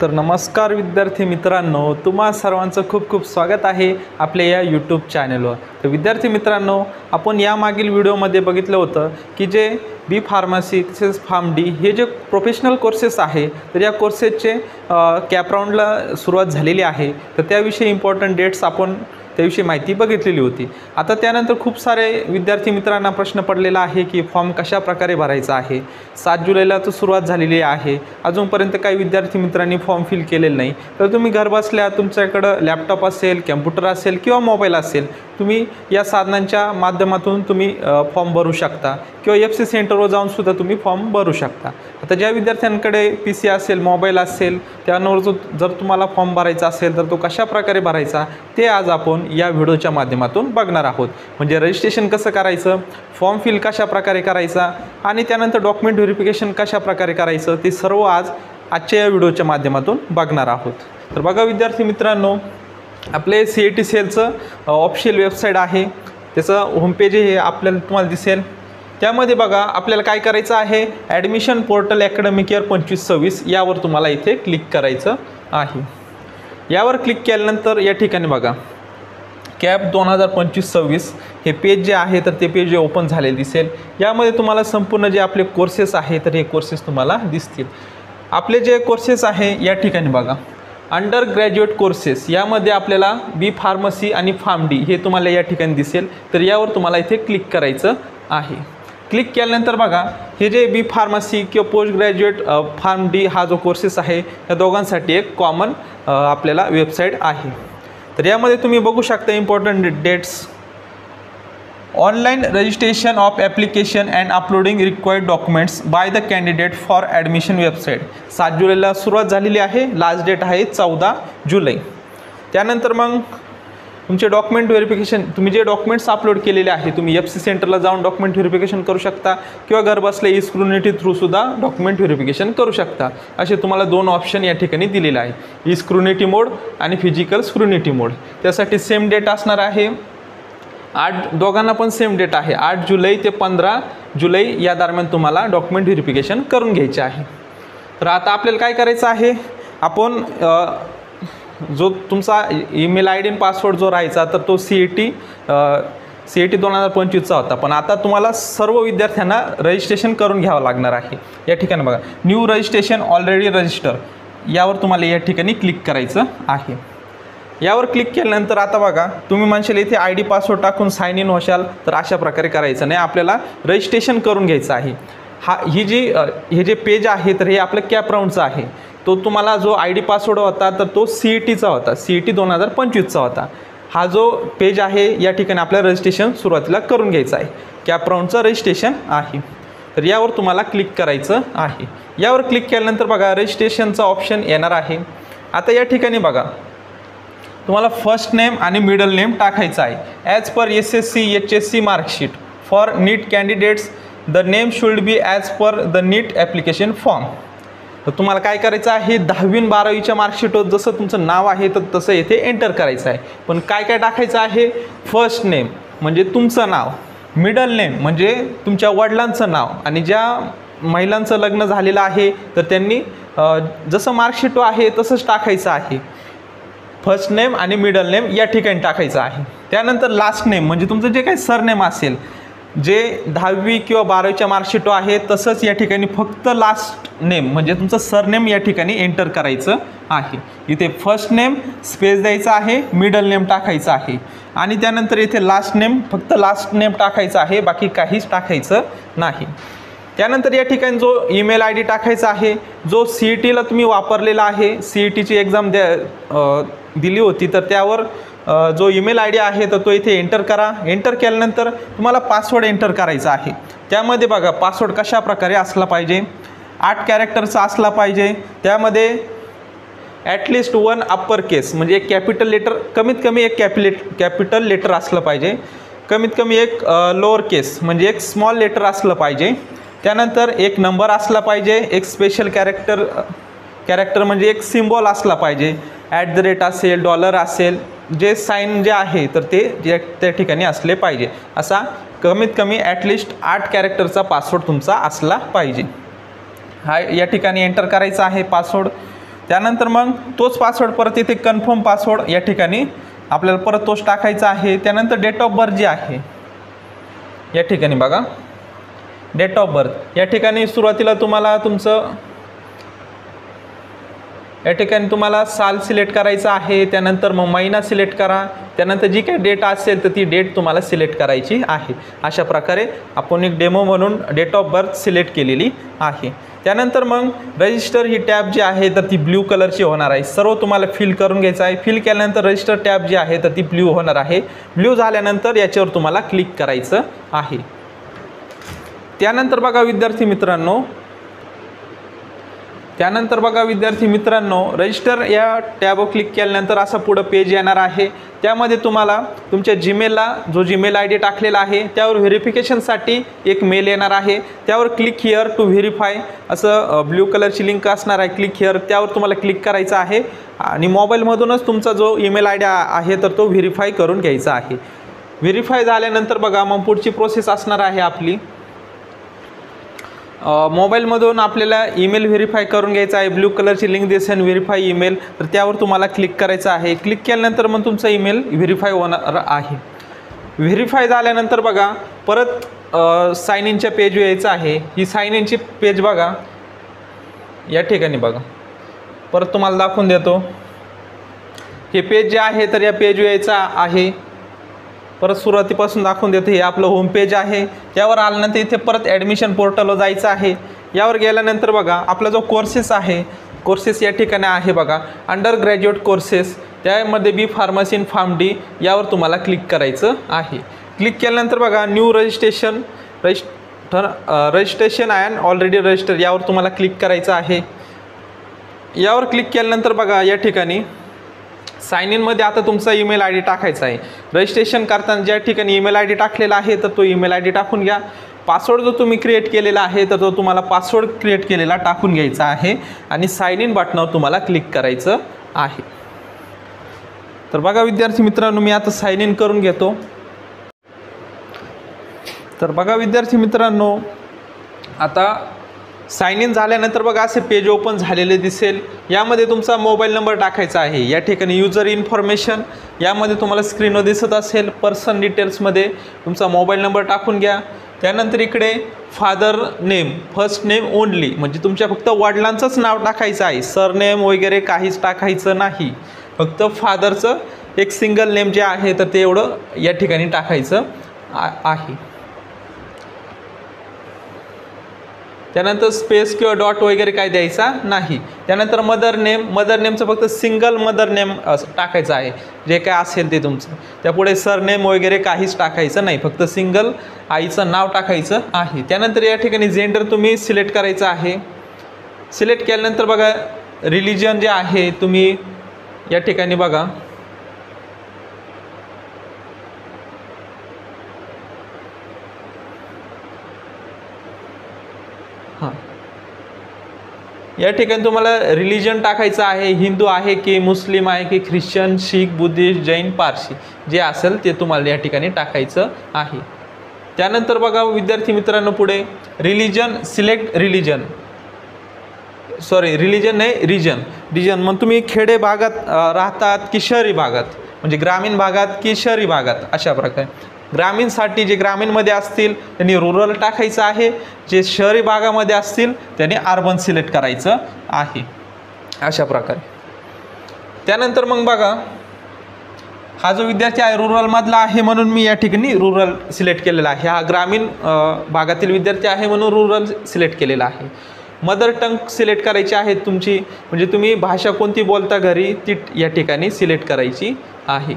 तर नमस्कार विद्यार्थी मित्रांनो, तुम्हा सर्वांचं खूप खूप स्वागत आहे आपल्या या यूट्यूब चॅनलवर। तर विद्यार्थी मित्रांनो, आपण यामागील व्हिडिओमध्ये बघितलं होतं की जे बी फार्मसी तसेच फार्म डी हे जे प्रोफेशनल कोर्सेस आहे, तर या कोर्सेसचे कॅप राऊंडला सुरुवात झालेली आहे। तर त्याविषयी इम्पॉर्टंट डेट्स आपण त्याविषयी माहिती बघितलेली होती। आता त्यानंतर खूप सारे विद्यार्थी मित्रांना प्रश्न पडलेला आहे की फॉर्म कशा प्रकारे भरायचा आहे। 7 जुलैला तो सुरुवात झालेली आहे, अजूनपर्यंत काही विद्यार्थी मित्रांनी फॉर्म फिल केलेलं नाही। तर तुम्ही घर बसल्या तुमच्याकडे लॅपटॉप असेल, कॉम्प्युटर असेल किंवा मोबाईल असेल, तुम्ही या साधनांच्या माध्यमातून तुम्ही फॉर्म भरू शकता किंवा FC सेंटरवर जाऊन सुद्धा तुम्ही फॉर्म भरू शकता। आता ज्या विद्यार्थ्यांकडे PC असेल, मोबाईल असेल, त्यावर जर तुम्हाला फॉर्म भरायचा असेल तर तो कशा प्रकारे भरायचा ते आज आपण या व्हिडिओच्या माध्यमातून बघणार आहोत। म्हणजे रजिस्ट्रेशन कसं करायचं, फॉर्म फिल कशा प्रकारे करायचा आणि त्यानंतर डॉक्युमेंट व्हेरिफिकेशन कशा प्रकारे करायचं ते सर्व आजच्या या व्हिडिओच्या माध्यमातून बघणार आहोत। तर बघा विद्यार्थी मित्रांनो, आपले CET सेलचं ऑफिशियल वेबसाईट आहे, त्याचं होमपेज हे आपल्याला तुम्हाला दिसेल। त्यामध्ये बघा आपल्याला काय करायचं आहे, ॲडमिशन पोर्टल अकॅडमिक इयर 25-26 यावर तुम्हाला इथे क्लिक करायचं आहे। यावर क्लिक केल्यानंतर या ठिकाणी बघा कॅप 2025-26 हे पेज जे आहे तर ते पेज ओपन झालेले दिसेल। यामध्ये तुम्हाला संपूर्ण जे आपले कोर्सेस आहे तर हे कोर्सेस तुम्हाला दिसतील। आपले जे कोर्सेस आहे या ठिकाणी बघा अंडर ग्रॅज्युएट कोर्सेस, यामध्ये आपल्याला बी फार्मसी आणि फार्म डी हे तुम्हाला या ठिकाणी दिसेल। तर यावर तुम्हाला इथे क्लिक करायचं आहे। क्लिक केल्यानंतर बघा हे जे बी फार्मसी किंवा पोस्ट ग्रॅज्युएट फार्म डी हा जो कोर्सेस आहे या दोघांसाठी एक कॉमन आपल्याला वेबसाईट आहे। तर यामध्ये तुम्ही बघू शकता important dates, online registration of application and uploading required documents by the candidate for admission website 7 जुलैला सुरुवात झालेली आहे, लास्ट डेट आहे 14 जुलै। त्यानंतर मग तुमचे डॉक्युमेंट व्हेरिफिकेशन, तुम्ही जे डॉक्युमेंट्स अपलोड केलेले आहे तुम्ही FC सेंटरला जाऊन डॉक्युमेंट व्हेरिफिकेशन करू शकता किंवा घर बसल्या ई-स्क्रुनिटी थ्रू सुद्धा डॉक्युमेंट व्हेरिफिकेशन करू शकता। असे तुम्हाला 2 ऑप्शन या ठिकाणी दिलेले आहे, ई-स्क्रुनिटी मोड आणि फिजिकल स्क्रुनिटी मोड। त्यासाठी सेम डेट असणार आहे, दोघांना पण सेम डेट आहे 8 जुलै ते 15 जुलै या दरम्यान तुम्हाला डॉक्युमेंट व्हेरिफिकेशन करून घ्यायचे आहे। तर आता आपल्याला काय करायचं आहे, आपण जो तुमचा ईमेल ID आणि पासवर्ड जो राहायचा तर तो CET 2025चा होता, पण आता तुम्हाला सर्व विद्यार्थ्यांना रजिस्ट्रेशन करून घ्यावं लागणार आहे। या ठिकाणी बघा न्यू रजिस्ट्रेशन ऑलरेडी रजिस्टर, यावर तुम्हाला या ठिकाणी क्लिक करायचं आहे। यावर क्लिक केल्यानंतर आता बघा तुम्ही म्हणशाल इथे ID पासवर्ड टाकून साइन इन होशाल, तर अशा प्रकारे करायचं नाही, आपल्याला रजिस्ट्रेशन करून घ्यायचं आहे। हे जे पेज आहे तर हे आपलं कॅप राऊंडचं आहे। तो तुम्हाला जो ID पासवर्ड होता तर तो CETचा होता, CET 2025चा होता। हा जो पेज आहे या ठिकाणी आपल्याला रजिस्ट्रेशन सुरुवातीला करून घ्यायचं आहे, कॅप राऊंडचं रजिस्ट्रेशन आहे। तर यावर तुम्हाला क्लिक करायचं आहे। यावर क्लिक केल्यानंतर बघा रजिस्ट्रेशनचा ऑप्शन येणार आहे। आता या ठिकाणी बघा तुम्हाला फर्स्ट नेम आणि मिडल नेम टाकायचं आहे। As per SSC HSC marksheet for NEET candidates the name should be as per the NEET application form. तर तुम्हाला काय करायचं आहे, 10वी आणि 12वीच्या मार्कशीटवर जसं तुमचं नाव आहे तर तसं येथे एंटर करायचं आहे। पण काय काय टाकायचं आहे, फर्स्ट नेम म्हणजे तुमचं नाव, मिडल नेम म्हणजे तुमच्या वडिलांचं नाव, आणि ज्या महिलांचं लग्न झालेलं आहे तर त्यांनी जसं मार्कशीट आहे तसंच टाकायचं आहे। फर्स्ट नेम आणि मिडल नेम या ठिकाणी टाकायचं आहे। त्यानंतर लास्ट नेम म्हणजे तुमचं जे काही सरनेम असेल, जे 10वी किंवा 12वीच्या मार्कशीट आहे तसंच या ठिकाणी फक्त लास्ट नेम म्हणजे तुमचं सरनेम या ठिकाणी एंटर करायचं आहे। इथे फर्स्ट नेम स्पेस द्यायचा आहे, मिडल नेम टाकायचं आहे आणि त्यानंतर इथे लास्ट नेम, फक्त लास्ट नेम टाकायचं आहे, बाकी काहीच टाकायचं नाही। त्यानंतर या ठिकाणी जो ईमेल ID टाकायचा आहे, जो CETला तुम्ही वापरलेला आहे, CETची एक्झाम दिली होती तर त्यावर जो ईमेल ID आहे तर तो इथे एंटर करा। एंटर केल्यानंतर तुम्हाला पासवर्ड एंटर करायचा आहे। त्यामध्ये बघा पासवर्ड कशा प्रकारे असला पाहिजे, 8 कॅरेक्टरचा असला पाहिजे। त्यामध्ये ॲटलिस्ट 1 अप्पर केस म्हणजे एक कॅपिटल लेटर, कमीत कमी एक कॅपिटल लेटर असलं पाहिजे, कमीत कमी एक लोअर केस म्हणजे एक स्मॉल लेटर असलं पाहिजे। त्यानंतर एक नंबर असला पाहिजे, एक स्पेशल कॅरेक्टर म्हणजे एक सिम्बॉल असला पाहिजे, @ असेल, डॉलर असेल, जे साईन जे आहे तर ते त्या ठिकाणी असले पाहिजे। असा कमीत कमी ॲटलिस्ट 8 कॅरेक्टरचा पासवर्ड तुमचा असला पाहिजे। हा या ठिकाणी एंटर करायचा आहे पासवर्ड। त्यानंतर मग तोच पासवर्ड परत इथे कन्फर्म पासवर्ड या ठिकाणी आपल्याला परत तोच टाकायचा आहे। त्यानंतर डेट ऑफ बर्थ जी आहे या ठिकाणी बघा, डेट ऑफ बर्थ या ठिकाणी सुरुवातीला तुम्हाला तुमचं या ठिकाणी तुम्हाला साल सिलेक्ट करायचं आहे। त्यानंतर मग महिना सिलेक्ट करा, त्यानंतर जी काही डेट असेल तर ती डेट तुम्हाला सिलेक्ट करायची आहे। अशा प्रकारे आपण एक डेमो म्हणून डेट ऑफ बर्थ सिलेक्ट केलेली आहे। त्यानंतर मग रजिस्टर ही टॅब जी आहे तर ती ब्ल्यू कलरची होणार आहे। सर्व तुम्हाला फिल करून घ्यायचं आहे। फिल केल्यानंतर रजिस्टर टॅब जी आहे तर ती ब्ल्यू होणार आहे। ब्ल्यू झाल्यानंतर याच्यावर तुम्हाला क्लिक करायचं आहे। त्यानंतर बघा विद्यार्थी मित्रांनो, रजिस्टर या टॅबवर क्लिक केल्यानंतर असं पुढं पेज येणार आहे। त्यामध्ये तुम्हाला तुमच्या जीमेलला जो जीमेल आय डी टाकलेला आहे त्यावर व्हेरिफिकेशनसाठी एक मेल येणार आहे। त्यावर क्लिक हिअर टू व्हेरीफाय असं ब्ल्यू कलरची लिंक असणार आहे, क्लिक हिअर, त्यावर तुम्हाला क्लिक करायचं आहे आणि मोबाईलमधूनच तुमचा जो ईमेल आय डी आहे तर तो व्हेरीफाय करून घ्यायचा आहे। व्हेरीफाय झाल्यानंतर बघा मग पुढची प्रोसेस असणार आहे आपली, मोबाईलमधून आपल्याला ईमेल व्हेरीफाय करून घ्यायचा आहे। ब्ल्यू कलरची लिंक दिसेल व्हेरीफाय ईमेल, तर त्यावर तुम्हाला क्लिक करायचं आहे। क्लिक केल्यानंतर मग तुमचा ईमेल व्हेरीफाय होणार आहे। व्हेरीफाय झाल्यानंतर बघा परत साइन इनच्या पेजवर यायचं आहे। ही साइन इनची पेज बघा या ठिकाणी बघा, परत तुम्हाला दाखवून देतो। हे पेज जे आहे तर या पेजवर यायचं आहे। परत सुरुवातीपासून दाखवून देतो, हे आपलं होम पेज आहे। त्यावर आल्यानंतर इथे परत ॲडमिशन पोर्टलवर जायचं आहे। यावर गेल्यानंतर बघा आपला जो कोर्सेस आहे, कोर्सेस या ठिकाणी आहे बघा, अंडर ग्रॅज्युएट कोर्सेस, त्यामध्ये बी फार्मसी इन फार्म डी यावर तुम्हाला क्लिक करायचं आहे। क्लिक केल्यानंतर बघा new registration and already register यावर तुम्हाला क्लिक करायचं आहे। यावर क्लिक केल्यानंतर बघा या ठिकाणी साइन इनमध्ये आता तुमचा ईमेल आय डी टाकायचा आहे। रजिस्ट्रेशन करताना ज्या ठिकाणी ईमेल आय डी टाकलेला आहे तर तो ईमेल आय डी टाकून घ्या। पासवर्ड जो तुम्ही क्रिएट केलेला आहे तर तो तुम्हाला पासवर्ड क्रिएट केलेला टाकून घ्यायचा आहे आणि साइन इन बटनावर तुम्हाला क्लिक करायचं आहे। तर बघा विद्यार्थी मित्रांनो, मी आता साइन इन करून घेतो। तर बघा विद्यार्थी मित्रांनो, आता साइन इन झाल्यानंतर बघा असे पेज ओपन झालेले दिसेल। यामध्ये तुमचा मोबाईल नंबर टाकायचा आहे। या ठिकाणी युजर इन्फॉर्मेशन यामध्ये तुम्हाला स्क्रीनवर दिसत असेल, पर्सन डिटेल्समध्ये तुमचा मोबाईल नंबर टाकून घ्या। त्यानंतर इकडे father name, first name only, म्हणजे तुमच्या फक्त वडिलांचंच नाव टाकायचं आहे, सरनेम वगैरे काहीच टाकायचं नाही। फक्त फादरचं एक सिंगल नेम जे आहे तर ते एवढं या ठिकाणी टाकायचं आहे। त्यानंतर स्पेस किंवा डॉट वगैरे काय द्यायचा नाही। त्यानंतर मदर नेमचं फक्त सिंगल मदर नेम टाकायचं आहे, जे काय असेल ते तुमचं। त्यापुढे सरनेम वगैरे काहीच टाकायचं नाही, फक्त सिंगल आईचं नाव टाकायचं आहे। त्यानंतर या ठिकाणी जेंडर तुम्ही सिलेक्ट करायचं आहे। सिलेक्ट केल्यानंतर बघा रिलिजन जे आहे तुम्ही या ठिकाणी बघा या ठिकाणी तुम्हाला रिलिजन टाकायचं आहे, हिंदू आहे की मुस्लिम आहे की ख्रिश्चन, शीख, बुद्धिस्ट, जैन, पारसी जे असेल ते तुम्हाला या ठिकाणी टाकायचं आहे। त्यानंतर बघा विद्यार्थी मित्रांनो पुढे रिलिजन सिलेक्ट रिलिजन नाही रिजन मग तुम्ही खेडे भागात राहतात की शहरी भागात, म्हणजे ग्रामीण भागात की शहरी भागात, अशा प्रकारे। ग्रामीणसाठी जे ग्रामीणमध्ये असतील त्यांनी रुरल टाकायचं आहे, जे शहरी भागामध्ये असतील त्यांनी अर्बन सिलेक्ट करायचं आहे, अशा प्रकारे। त्यानंतर मग बघा हा जो विद्यार्थी आहे रुरलमधला आहे म्हणून मी या ठिकाणी रुरल सिलेक्ट केलेला आहे। हा ग्रामीण भागातील विद्यार्थी आहे म्हणून रुरल सिलेक्ट केलेला आहे। मदर टंग सिलेक्ट करायची आहे तुमची, म्हणजे तुम्ही भाषा कोणती बोलता घरी ती या ठिकाणी सिलेक्ट करायची आहे।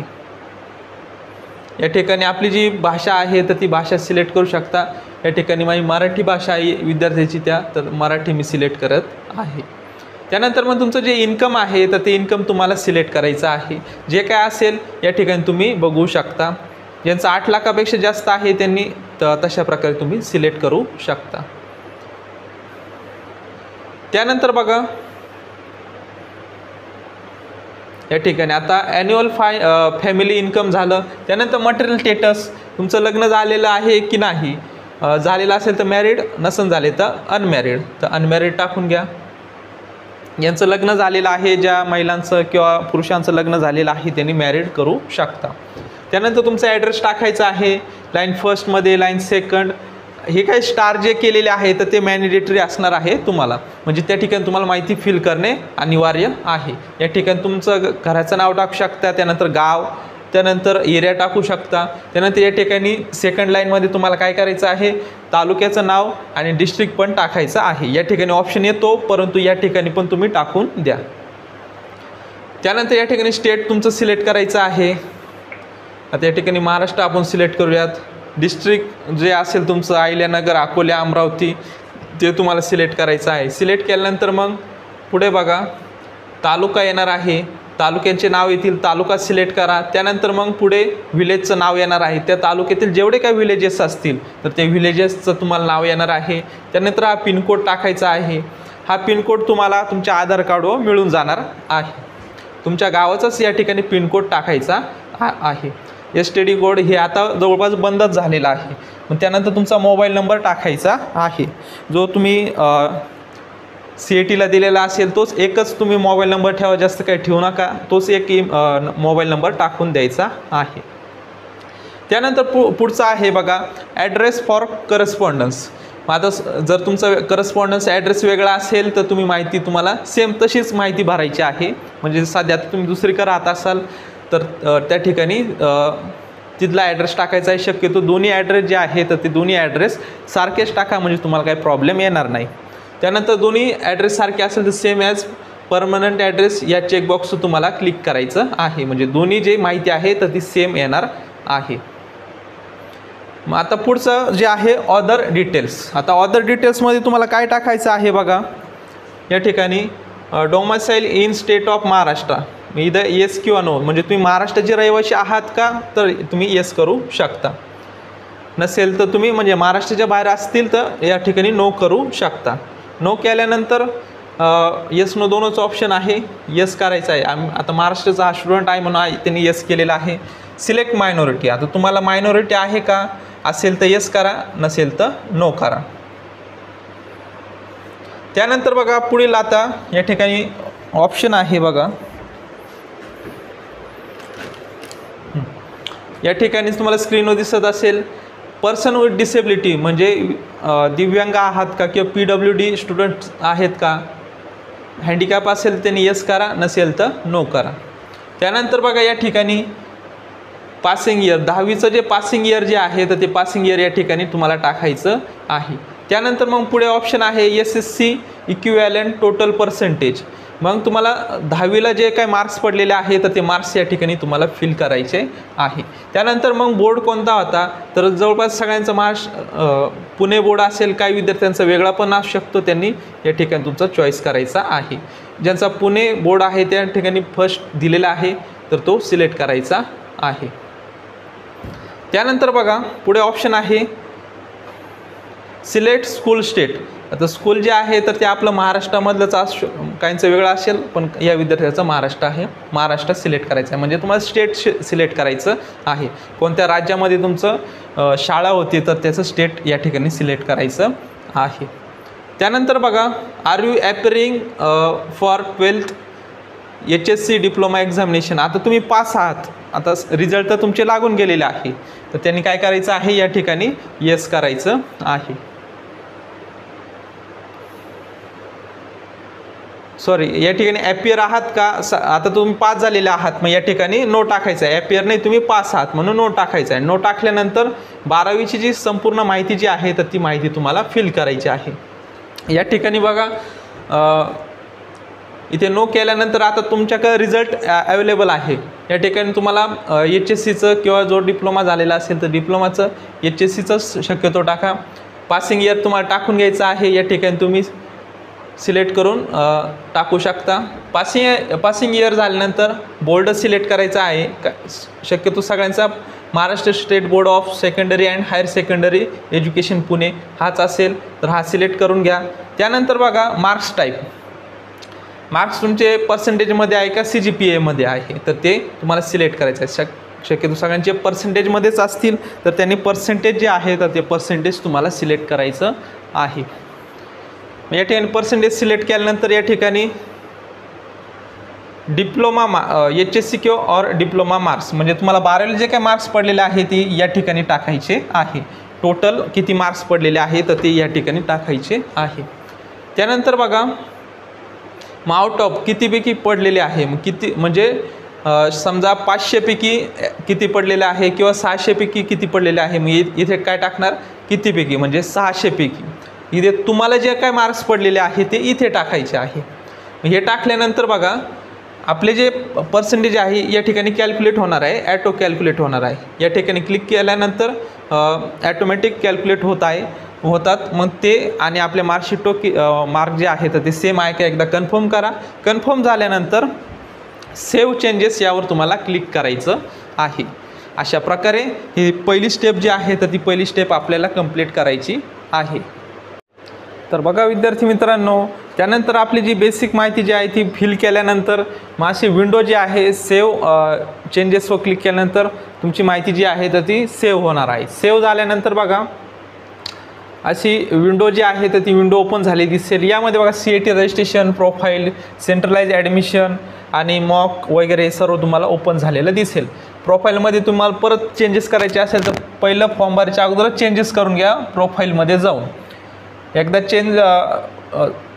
या ठिकाणी आपली जी भाषा आहे तर ती भाषा सिलेक्ट करू शकता। या ठिकाणी माझी मराठी भाषा आहे विद्यार्थ्याची, तर मराठी मी सिलेक्ट करत आहे। त्यानंतर मग तुमचं जे इन्कम आहे तर ते इन्कम तुम्हाला सिलेक्ट करायचं आहे, जे काय असेल या ठिकाणी तुम्ही बघू शकता। ज्यांचं 8 लाखापेक्षा जास्त आहे त्यांनी तशा प्रकारे तुम्ही सिलेक्ट करू शकता। त्यानंतर बघा या ठिकाणी आता ॲन्युअल फॅमिली इन्कम झालं। त्यानंतर मटेरियल स्टेटस, तुमचं लग्न झालेलं आहे की नाही, झालेलं असेल तर मॅरिड, नसन झाले तर अनमॅरिड, तर अनमॅरिड टाकून घ्या। यांचं लग्न झालेलं आहे, ज्या महिलांचं किंवा पुरुषांचं लग्न झालेलं आहे त्यांनी मॅरिड करू शकता. त्यानंतर तुमचा ॲड्रेस टाकायचा आहे. लाईन फर्स्टमध्ये, लाईन सेकंड हे काही स्टार जे केलेले आहे तर ते मॅनिडेटरी असणार आहे तुम्हाला, म्हणजे त्या ठिकाणी तुम्हाला माहिती फिल करणे अनिवार्य आहे. या ठिकाणी तुमचं घराचं नाव टाकू शकता, त्यानंतर गाव, त्यानंतर एरिया टाकू शकता. त्यानंतर या ठिकाणी सेकंड लाईनमध्ये तुम्हाला काय करायचं आहे, तालुक्याचं नाव आणि डिस्ट्रिक्ट पण टाकायचं आहे. या ठिकाणी ऑप्शन येतो, परंतु या ठिकाणी पण तुम्ही टाकून द्या. त्यानंतर या ठिकाणी स्टेट तुमचं सिलेक्ट करायचं आहे. आता या ठिकाणी महाराष्ट्र आपण सिलेक्ट करूयात. डिस्ट्रिक्ट जे असेल तुमचं अहिल्यानगर, अकोला, अमरावती ते तुम्हाला सिलेक्ट करायचं आहे. सिलेक्ट केल्यानंतर मग पुढे बघा तालुका येणार आहे, तालुक्यांचे नाव येतील, तालुका सिलेक्ट करा. त्यानंतर मग पुढे विलेजचं नाव येणार आहे. त्या तालुक्यातील जेवढे काही विलेजेस असतील तर ते विलेजेसचं तुम्हाला नाव येणार आहे. त्यानंतर हा पिनकोड टाकायचा आहे. हा पिनकोड तुम्हाला तुमच्या आधार कार्डवर मिळून जाणार आहे. तुमच्या गावाचाच या ठिकाणी पिनकोड टाकायचा आहे. STD कोड हे आता जवळपास बंदच झालेला आहे. मग त्यानंतर तुमचा मोबाईल नंबर टाकायचा आहे, जो तुम्ही CATला दिलेला असेल तोच एकच तुम्ही मोबाईल नंबर ठेवा, जास्त काही ठेवू नका. तोच एक मोबाईल नंबर टाकून द्यायचा आहे. त्यानंतर पुढचा आहे बघा ॲड्रेस फॉर करस्पॉन्डन्स. आता जर तुमचा करस्पॉन्डन्स ॲड्रेस वेगळा असेल तर तुम्ही माहिती तुम्हाला सेम तशीच माहिती भरायची आहे. म्हणजे सध्या तुम्ही दुसरीकडे राहत असाल तर त्या ठिकाणी तिथला ॲड्रेस टाकायचा आहे. शक्यतो दोन्ही ॲड्रेस जे आहे तर ते दोन्ही ॲड्रेस सारखेच टाका, म्हणजे तुम्हाला काही प्रॉब्लेम येणार नाही. त्यानंतर दोन्ही ॲड्रेस सारखे असेल तर सेम ॲज परमनंट ॲड्रेस या चेकबॉक्सवर तुम्हाला क्लिक करायचं आहे, म्हणजे दोन्ही जे माहिती आहे तर ती सेम येणार आहे. मग आता पुढचं जे आहे ऑदर डिटेल्स. आता ऑदर डिटेल्समध्ये तुम्हाला काय टाकायचं आहे बघा, या ठिकाणी domicile in state of Maharashtra, इथं येस किंवा नो, म्हणजे तुम्ही महाराष्ट्राचे रहिवासी आहात का तर तुम्ही येस करू शकता. नसेल तर तुम्ही म्हणजे महाराष्ट्राच्या बाहेर असतील तर या ठिकाणी नो करू शकता. नो केल्यानंतर येस नो दोनच ऑप्शन आहे, येस करायचं आहे. आता महाराष्ट्राचा हा स्टुडंट आहे म्हणून त्यांनी येस केलेला आहे. सिलेक्ट मायनॉरिटी, आता तुम्हाला मायनॉरिटी आहे का, असेल तर येस करा, नसेल तर नो करा. त्यानंतर बघा पुढील आता या ठिकाणी ऑप्शन आहे बघा, या ठिकाणी तुम्हाला स्क्रीनवर दिसत असेल पर्सन विथ डिसेबिलिटी, म्हणजे दिव्यांग आहात का किंवा PWD स्टुडंट आहेत का, हँडिकॅप असेल त्यांनी येस करा, नसेल तर नो करा. त्यानंतर बघा या ठिकाणी पासिंग इयर, 10वीचं जे पासिंग इयर जे आहे तर ते पासिंग इयर या ठिकाणी तुम्हाला टाकायचं आहे. त्यानंतर मग पुढे ऑप्शन आहे SSC इक्विवॅलंट टोटल पर्सेंटेज. मग तुम्हाला 10वीला जे काही मार्क्स पडलेले आहे तर ते मार्क्स या ठिकाणी तुम्हाला फिल करायचे आहे. त्यानंतर मग बोर्ड कोणता होता तर जवळपास सगळ्यांचा पुणे बोर्ड असेल, काही विद्यार्थ्यांचा वेगळा पण असू शकतो, त्यांनी या ठिकाणी तुमचा चॉईस करायचा आहे. ज्यांचा पुणे बोर्ड आहे त्या ठिकाणी फर्स्ट दिलेला आहे तर तो सिलेक्ट करायचा आहे. त्यानंतर बघा पुढे ऑप्शन आहे सिलेक्ट स्कूल स्टेट. आता स्कूल जे आहे तर ते आपलं महाराष्ट्रामधलंच काहींचं वेगळं असेल, पण या विद्यार्थ्याचं महाराष्ट्र आहे, महाराष्ट्र सिलेक्ट करायचं आहे. म्हणजे तुम्हाला स्टेट सिलेक्ट करायचं आहे. कोणत्या राज्यामध्ये तुमचं शाळा होती तर त्याचं स्टेट या ठिकाणी सिलेक्ट करायचं आहे. त्यानंतर बघा are you appearing for 12th HSC diploma examination. आता तुम्ही पास आहात, आता रिझल्ट तर तुमचे लागून गेलेले आहे, तर त्यांनी काय करायचं आहे या ठिकाणी येस करायचं आहे. सॉरी, या ठिकाणी ॲपियर आहात का, आता तुम्ही पास झालेले आहात, मग या ठिकाणी नो टाकायचं आहे. ॲपियर नाही, तुम्ही पास आहात म्हणून नो टाकायचं आहे. नो टाकल्यानंतर 12वीची जी संपूर्ण माहिती जी आहे तर ती माहिती तुम्हाला फिल करायची आहे. या ठिकाणी बघा इथे नो केल्यानंतर आता तुमच्याकडे रिझल्ट अवेलेबल आहे. या ठिकाणी तुम्हाला HSCचं किंवा जो डिप्लोमा झालेला असेल तर डिप्लोमाचं HSCचं शक्यतो टाका. पासिंग इयर तुम्हाला टाकून घ्यायचं आहे, या ठिकाणी तुम्ही सिलेक्ट करून टाकू शकता. पासिंग इयर झाल्यानंतर बोर्ड सिलेक्ट करायचा आहे. शक्यतो सगळ्यांचा Maharashtra state board of secondary and higher secondary education Pune हाच असेल तर हा सिलेक्ट करून घ्या. त्यानंतर बघा मार्क्स टाईप, मार्क्स तुमचे पर्सेंटेजमध्ये आहे का CGPAमध्ये आहे तर ते तुम्हाला सिलेक्ट करायचं आहे. शक्यतो सगळ्यांचे पर्सेंटेजमध्येच असतील तर त्यांनी पर्सेंटेज जे आहे तर ते पर्सेंटेज तुम्हाला सिलेक्ट करायचं आहे. या ठिकाणी पर्सेंटेज सिलेक्ट केल्यानंतर या ठिकाणी डिप्लोमा HSC किंवा और डिप्लोमा मार्क्स, म्हणजे तुम्हाला 12वीला जे काही मार्क्स पडलेले आहे ते या ठिकाणी टाकायचे आहे. टोटल किती मार्क्स पडलेले आहे तर ते या ठिकाणी टाकायचे आहे. त्यानंतर बघा मग आउट ऑफ कितीपैकी पडलेले आहे, मग किती म्हणजे समजा 500 पैकी किती पडलेले आहे किंवा 600 पैकी किती पडलेले आहे, मग इथे काय टाकणार कितीपैकी म्हणजे 600 पैकी. इथे तुम्हाला जे काय मार्क्स पडलेले आहे ते इथे टाकायचे आहे. हे टाकल्यानंतर बघा आपले जे पर्सेंटेज आहे या ठिकाणी कॅल्क्युलेट होणार आहे, ॲटो कॅल्क्युलेट होणार आहे. या ठिकाणी क्लिक केल्यानंतर ॲटोमॅटिक कॅल्क्युलेट होतात. मग ते आणि आपल्या मार्कशीट मार्क जे आहे तर ते सेम आहे का एकदा कन्फर्म करा. कन्फर्म झाल्यानंतर सेव्ह चेंजेस यावर तुम्हाला क्लिक करायचं आहे. अशा प्रकारे ही पहिली स्टेप जी आहे तर ती पहिली स्टेप आपल्याला कंप्लीट करायची आहे. तर बघा विद्यार्थी मित्रांनो, त्यानंतर आपली जी बेसिक माहिती जी आहे ती फिल केल्यानंतर मग अशी विंडो जी आहे सेव्ह चेंजेसवर क्लिक केल्यानंतर तुमची माहिती जी आहे तर ती सेव्ह होणार आहे. सेव्ह झाल्यानंतर बघा अशी विंडो जी आहे तर ती विंडो ओपन झाली दिसेल. यामध्ये बघा CET registration, profile, centralise admission आणि मॉक वगैरे सर्व तुम्हाला ओपन झालेलं दिसेल. प्रोफाईलमध्ये तुम्हाला परत चेंजेस करायचे असेल तर पहिलं फॉर्म भरायच्या अगोदरच चेंजेस करून घ्या प्रोफाईलमध्ये जाऊन. एकदा चेंज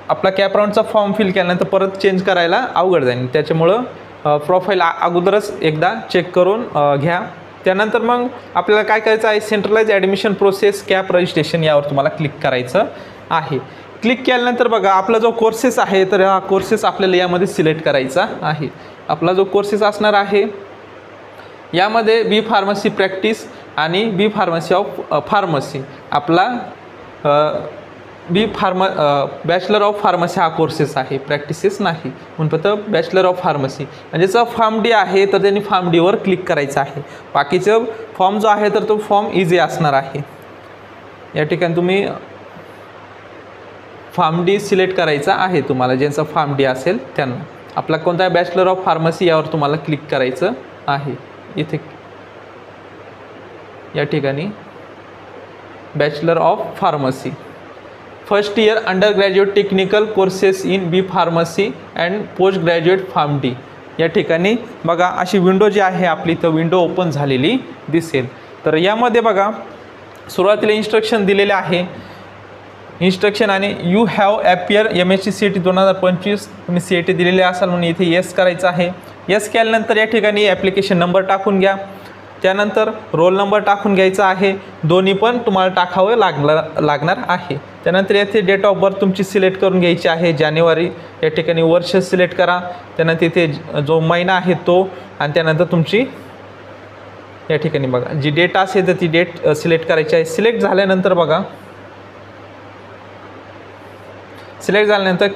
आपला कॅप राऊंडचा फॉर्म फिल केल्यानंतर परत चेंज करायला अवघड जाईल. त्याच्यामुळं प्रोफाईल अगोदरच एकदा चेक करून घ्या. त्यानंतर मग आपल्याला काय करायचं आहे, centralise admission process CAP registration यावर तुम्हाला क्लिक करायचं आहे. क्लिक केल्यानंतर बघा आपला जो कोर्सेस आहे तर हा कोर्सेस आपल्याला यामध्ये सिलेक्ट करायचा आहे. आपला जो कोर्सेस असणार आहे यामध्ये बी फार्मसी प्रॅक्टिस आणि बी फार्मसी ऑफ फार्मसी आपला बॅचलर ऑफ फार्मसी हा कोर्सेस आहे, प्रॅक्टिसेस नाही. म्हणून फक्त बॅचलर ऑफ फार्मसी म्हणजे ज्याचा फॉर्म डी आहे तर त्यांनी फॉर्म डीवर क्लिक करायचं आहे. बाकीचं फॉर्म जो आहे तर तो फॉर्म इझी असणार आहे. या ठिकाणी तुम्ही फॉर्म डी सिलेक्ट करायचा आहे तुम्हाला, ज्यांचा फॉर्म डी असेल त्यांना. आपला कोणता बॅचलर ऑफ फार्मसी यावर तुम्हाला क्लिक करायचं आहे. इथे या ठिकाणी bachelor of pharmacy first year under graduate technical courses in B pharmacy and post graduate pharm D. या ठिकाणी बघा अशी विंडो जी आहे आपली तर विंडो ओपन झालेली दिसेल. तर यामध्ये बघा सुरुवातीला इन्स्ट्रक्शन दिलेले आहे. इन्स्ट्रक्शन आणि you have appear MSc CET 2025 तुम्ही CET दिलेले असाल म्हणून इथे येस करायचं आहे. येस केल्यानंतर या ठिकाणी ॲप्लिकेशन नंबर टाकून घ्या. त्यानंतर रोल नंबर टाकून घ्यायचा आहे. दोन्ही पण तुम्हाला टाकावं लागणार आहे. त्यानंतर येथे डेट ऑफ बर्थ तुमची सिलेक्ट करून घ्यायची आहे. जानेवारी या ठिकाणी वर्ष सिलेक्ट करा. त्यानंतर इथे जो महिना आहे तो आणि त्यानंतर तुमची या ठिकाणी बघा जी डेट असेल तर ती डेट सिलेक्ट करायची आहे. सिलेक्ट झाल्यानंतर बघा सिलेक्ट झाल्यानंतर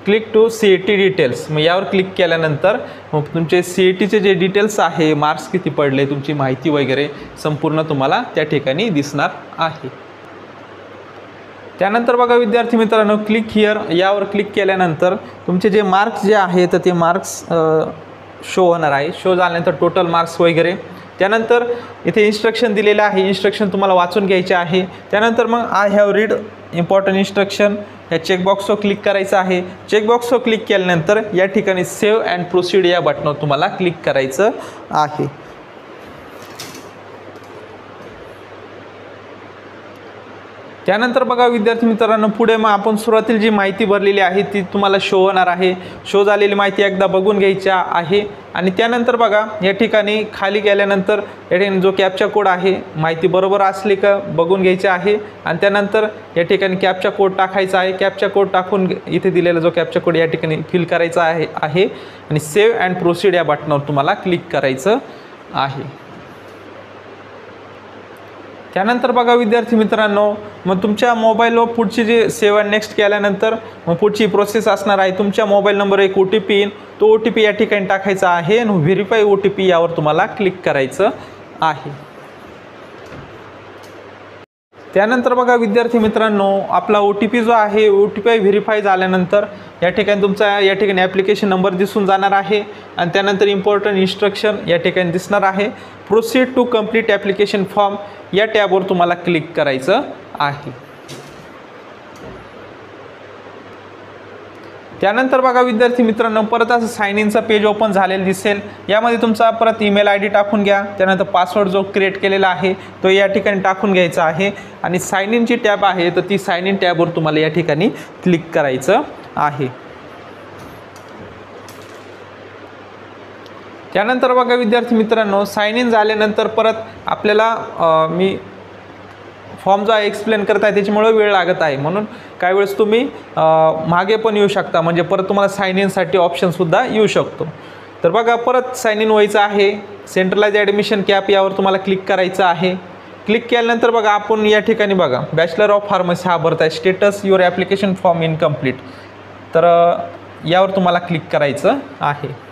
क्लिक टू CET डिटेल्स. मग यावर क्लिक केल्यानंतर मग तुमचे CETचे जे डिटेल्स आहे, मार्क्स किती पडले, तुमची माहिती वगैरे संपूर्ण तुम्हाला त्या ठिकाणी दिसणार आहे. त्यानंतर बघा विद्यार्थी मित्रांनो क्लिक हिअर यावर क्लिक केल्यानंतर तुमचे जे मार्क्स जे आहे तर ते मार्क्स शो होणार आहे. शो झाल्यानंतर टोटल मार्क्स वगैरे. त्यानंतर इथे इन्स्ट्रक्शन दिलेलं आहे. इन्स्ट्रक्शन तुम्हाला वाचून घ्यायचे आहे. त्यानंतर मग I have read important instruction या चेकबॉक्सवर क्लिक करायचं आहे. चेकबॉक्सवर क्लिक केल्यानंतर या ठिकाणी सेव्ह अँड प्रोसीड या बटनावर तुम्हाला क्लिक करायचं आहे. त्यानंतर बघा विद्यार्थी मित्रांनो पुढे मग आपण सुरुवातीला जी माहिती भरलेली आहे ती तुम्हाला शो होणार आहे. शो झालेली माहिती एकदा बघून घ्यायची आहे. आणि त्यानंतर बघा या ठिकाणी खाली गेल्यानंतर या ठिकाणी जो कॅप्चा कोड आहे माहिती बरोबर असली का बघून घ्यायची आहे. आणि त्यानंतर या ठिकाणी कॅप्चा कोड टाकायचा आहे. कॅप्चा कोड टाकून इथे दिलेला जो कॅप्चा कोड या ठिकाणी फिल करायचा आहे आणि सेव्ह अँड प्रोसीड या बटनावर तुम्हाला क्लिक करायचं आहे. त्यानंतर बघा विद्यार्थी मित्रांनो मग तुमच्या मोबाईलवर पुढची जी सेव्ह अँड नेक्स्ट केल्यानंतर मग पुढची प्रोसेस असणार आहे. तुमच्या मोबाईल नंबर एक OTP येईल. तो OTP या ठिकाणी टाकायचा आहे आणि व्हेरीफाय OTP यावर तुम्हाला क्लिक करायचं आहे. त्यानंतर बघा विद्यार्थी मित्रांनो आपला OTP जो आहे OTP व्हेरीफाय झाल्यानंतर या ठिकाणी तुमचा या ठिकाणी ॲप्लिकेशन नंबर दिसून जाणार आहे. आणि त्यानंतर इम्पॉर्टंट इन्स्ट्रक्शन या ठिकाणी दिसणार आहे. Proceed to complete application form या टॅबवर तुम्हाला क्लिक करायचं आहे. त्यानंतर बघा विद्यार्थी मित्रांनो, परत असं साइन इनचा पेज ओपन झालेलं दिसेल। यामध्ये तुमचा परत ईमेल आय डी टाकून घ्या, त्यानंतर पासवर्ड जो क्रिएट केलेला आहे तो या ठिकाणी टाकून घ्यायचा आहे आणि साइन इनची टॅब आहे तर ती साइन इन टॅबवर तुम्हाला या ठिकाणी क्लिक करायचं आहे। त्यानंतर बघा विद्यार्थी मित्रांनो, साइन इन झाल्यानंतर परत आपल्याला मी फॉर्म जो एक्सप्लेन करत आहे त्याच्यामुळे वेळ लागत आहे, म्हणून काही वेळेस तुम्ही मागे पण येऊ शकता, म्हणजे परत तुम्हाला साइन इनसाठी ऑप्शनसुद्धा येऊ शकतो। तर बघा परत साइन इन व्हायचं आहे। सेंट्रलाइज ॲडमिशन कॅप यावर तुम्हाला क्लिक करायचं आहे। क्लिक केल्यानंतर बघा आपण या ठिकाणी बघा बॅचलर ऑफ फार्मसी हा भरत आहे, status your application form incomplete, तर यावर तुम्हाला क्लिक करायचं आहे।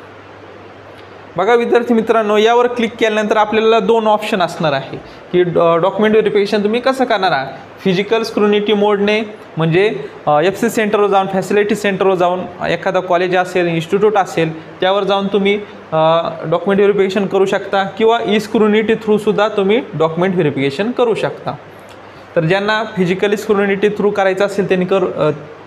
बघा विद्यार्थी मित्रांनो, यावर क्लिक केल्यानंतर आपल्याला दोन ऑप्शन असणार आहे की डॉक्युमेंट व्हेरिफिकेशन तुम्ही कसं करणार आहात। फिजिकल स्क्रुनिटी मोडने, म्हणजे FC सेंटरवर जाऊन, फॅसिलिटी सेंटरवर जाऊन, एखादा कॉलेज असेल, इन्स्टिट्यूट असेल त्यावर जाऊन तुम्ही डॉक्युमेंट व्हेरिफिकेशन करू शकता, किंवा ई स्क्रुनिटी थ्रूसुद्धा तुम्ही डॉक्युमेंट व्हेरिफिकेशन करू शकता। तर ज्यांना फिजिकली स्क्रुनिटी थ्रू करायचं असेल त्यांनी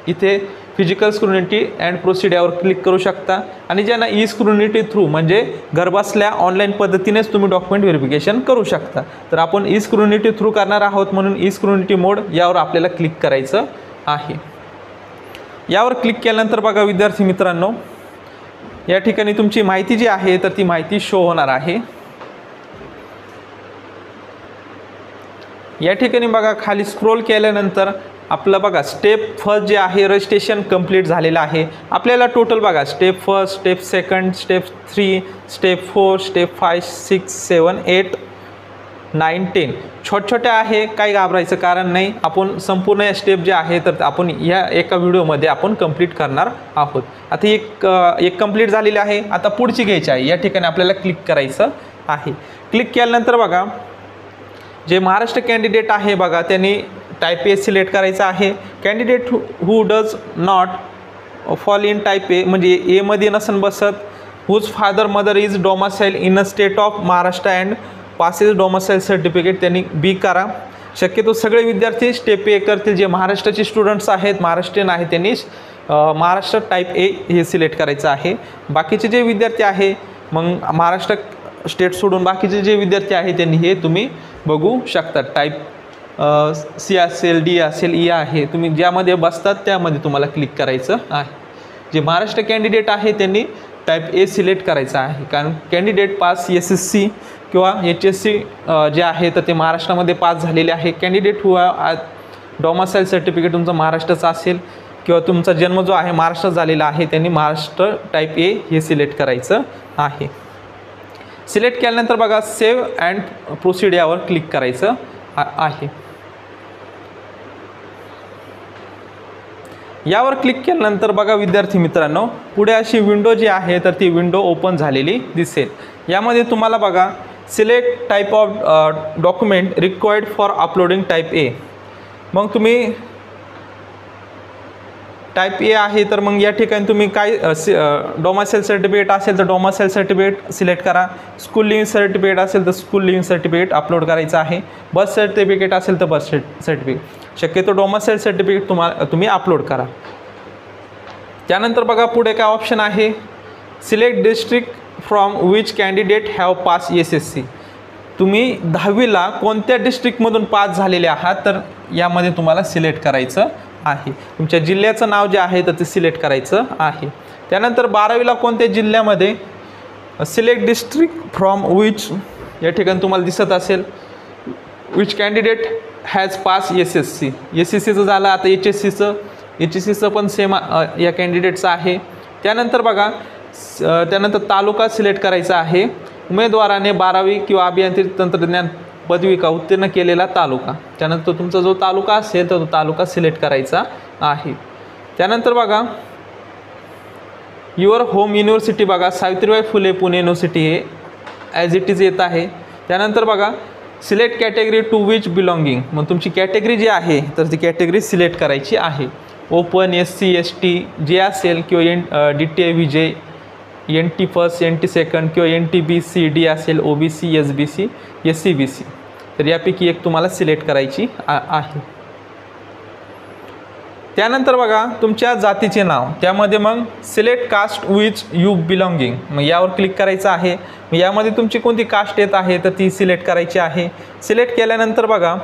इथे फिजिकल स्क्रुनिटी अँड प्रोसीड यावर क्लिक करू शकता, आणि ज्यांना ई स्क्रुनिटी थ्रू म्हणजे घरबसल्या ऑनलाईन पद्धतीनेच तुम्ही डॉक्युमेंट व्हेरिफिकेशन करू शकता। तर आपण ई स्क्रुनिटी थ्रू करणार आहोत, म्हणून ई स्क्रुनिटी मोड यावर आपल्याला क्लिक करायचं आहे। यावर क्लिक केल्यानंतर बघा विद्यार्थी मित्रांनो, या ठिकाणी तुमची माहिती जी आहे तर ती माहिती शो होणार आहे। या ठिकाणी बघा खाली स्क्रोल केल्यानंतर आपलं बघा स्टेप फर्स्ट जे आहे रजिस्ट्रेशन कंप्लीट झालेलं आहे। आपल्याला टोटल बघा step first, step second, step 3, step 4, step 5, 6, 7, 8, 9, 10 छोट्या आहे, काही घाबरायचं कारण नाही। आपण संपूर्ण या स्टेप जे आहे तर आपण या एका व्हिडिओमध्ये आपण कंप्लीट करणार आहोत। आता एक कंप्लीट झालेली आहे, आता पुढची घ्यायची आहे। या ठिकाणी आपल्याला क्लिक करायचं आहे। क्लिक केल्यानंतर बघा जे महाराष्ट्र कॅन्डिडेट आहे बघा त्यांनी टाईप ए सिलेक्ट करायचं आहे। Candidate who does not fall in type A, म्हणजे एमध्ये नसन बसत, whose father mother is domicile in a state of Maharashtra and passes domicile certificate, त्यांनी बी करा। शक्यतो सगळे विद्यार्थी स्टेप ए करतील, जे महाराष्ट्राचे स्टुडंट्स आहेत, महाराष्ट्रीयन आहेत, त्यांनी महाराष्ट्र टाईप ए हे सिलेक्ट करायचं आहे। बाकीचे जे विद्यार्थी आहे मग महाराष्ट्र स्टेट सोडून बाकीचे जे विद्यार्थी आहे त्यांनी हे तुम्ही बघू शकता। टाईप सी असेल, डी असेल, ई आहे, तुम्ही ज्यामध्ये बसतात त्यामध्ये तुम्हाला क्लिक करायचं आहे। जे महाराष्ट्र कॅन्डिडेट आहे त्यांनी टाईप ए सिलेक्ट करायचं आहे, कारण कॅन्डिडेट पास SSC किंवा HSC जे आहे तर ते महाराष्ट्रामध्ये पास झालेले आहे। कॅन्डिडेट हू डोमासाईल सर्टिफिकेट तुमचं महाराष्ट्राचं असेल किंवा तुमचा जन्म जो आहे महाराष्ट्रात झालेला आहे त्यांनी महाराष्ट्र टाईप ए हे सिलेक्ट करायचं आहे। सिलेक्ट केल्यानंतर बघा सेव्ह अँड प्रोसीड यावर क्लिक करायचं आहे। यावर क्लिक केल्यानंतर बघा विद्यार्थी मित्रांनो, पुढे अशी विंडो जी आहे तर ती विंडो ओपन झालेली दिसेल। यामध्ये तुम्हाला बघा select type of document required for uploading type ए, मग तुम्ही टाईप ए आहे तर मग या ठिकाणी तुम्ही काय डोमासाईल सर्टिफिकेट असेल तर डोमासाईल सर्टिफिकेट सिलेक्ट करा, स्कूल लिव्हिंग सर्टिफिकेट असेल तर स्कूल लिव्हिंग सर्टिफिकेट अपलोड करायचं आहे, बर्थ सर्टिफिकेट असेल तर बर्थ सर्टिफिकेट, शक्यतो डोमासाईल सर्टिफिकेट तुम्ही अपलोड करा। त्यानंतर बघा पुढे काय ऑप्शन आहे, select district from which candidate have pass SSC, तुम्ही 10वीला कोणत्या डिस्ट्रिक्टमधून पास झालेले आहात तर यामध्ये तुम्हाला सिलेक्ट करायचं आहे। तुमच्या जिल्ह्याचं नाव जे आहे तर ते सिलेक्ट करायचं आहे। त्यानंतर 12वीला कोणत्या जिल्ह्यामध्ये, सिलेक्ट डिस्ट्रिक्ट फ्रॉम विच, या ठिकाणी तुम्हाला दिसत असेल विच कॅन्डिडेट हॅज पास SSCचं झालं, आता HSCचं पण सेम या कॅन्डिडेटचं आहे। त्यानंतर बघा त्यानंतर तालुका सिलेक्ट करायचा आहे, उमेदवाराने 12वी किंवा अभियांत्रिकी तंत्रज्ञान पदवी का उत्तीर्ण केलेला तालुका, त्यानंतर तुमचा जो तालुका असेल तर तो तालुका सिलेक्ट करायचा आहे। त्यानंतर बघा युअर होम युनिव्हर्सिटी, बघा सावित्रीबाई फुले पुणे युनिव्हर्सिटी हे ॲज इट इज येत आहे। त्यानंतर बघा select category to which belonging, मग तुमची कॅटेगरी जी आहे तर ती कॅटेगरी सिलेक्ट करायची आहे। ओपन, SC ST जे असेल किंवा DTA VJ, NT first, NT second किंवा NTB CD असेल, OBC SBC SCBC, तर यापैकी एक तुम्हाला सिलेक्ट करायची आहे। त्यानंतर बघा तुमच्या जातीचे नाव, त्यामध्ये मग select caste which you belonging, मग यावर क्लिक करायचं आहे. मग यामध्ये तुमची कोणती कास्ट येत आहे तर ती सिलेक्ट करायची आहे. सिलेक्ट केल्यानंतर बघा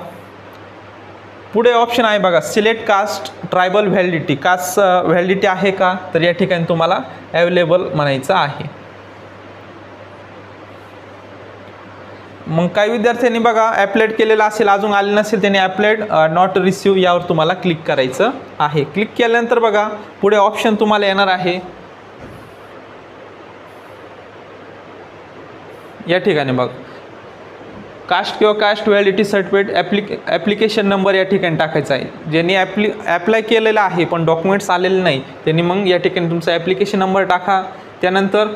पुढे ऑप्शन आहे बघा select caste tribal validity, caste validity आहे का, तर या ठिकाणी तुम्हाला अवेलेबल म्हणायचं आहे. मग काही विद्यार्थ्यांनी बघा ॲप्लाइड केलेलं असेल, अजून आले नसेल त्यांनी ॲप्लाइड नॉट रिसीव यावर तुम्हाला क्लिक करायचं आहे. क्लिक केल्यानंतर बघा पुढे ऑप्शन तुम्हाला येणार आहे. या ठिकाणी बघा कास्ट किंवा caste validity certificate application number या ठिकाणी टाकायचा आहे. ज्यांनी ॲप्लाय केलेलं आहे पण डॉक्युमेंट्स आलेले नाही त्यांनी मग या ठिकाणी तुमचा ॲप्लिकेशन नंबर टाका. त्यानंतर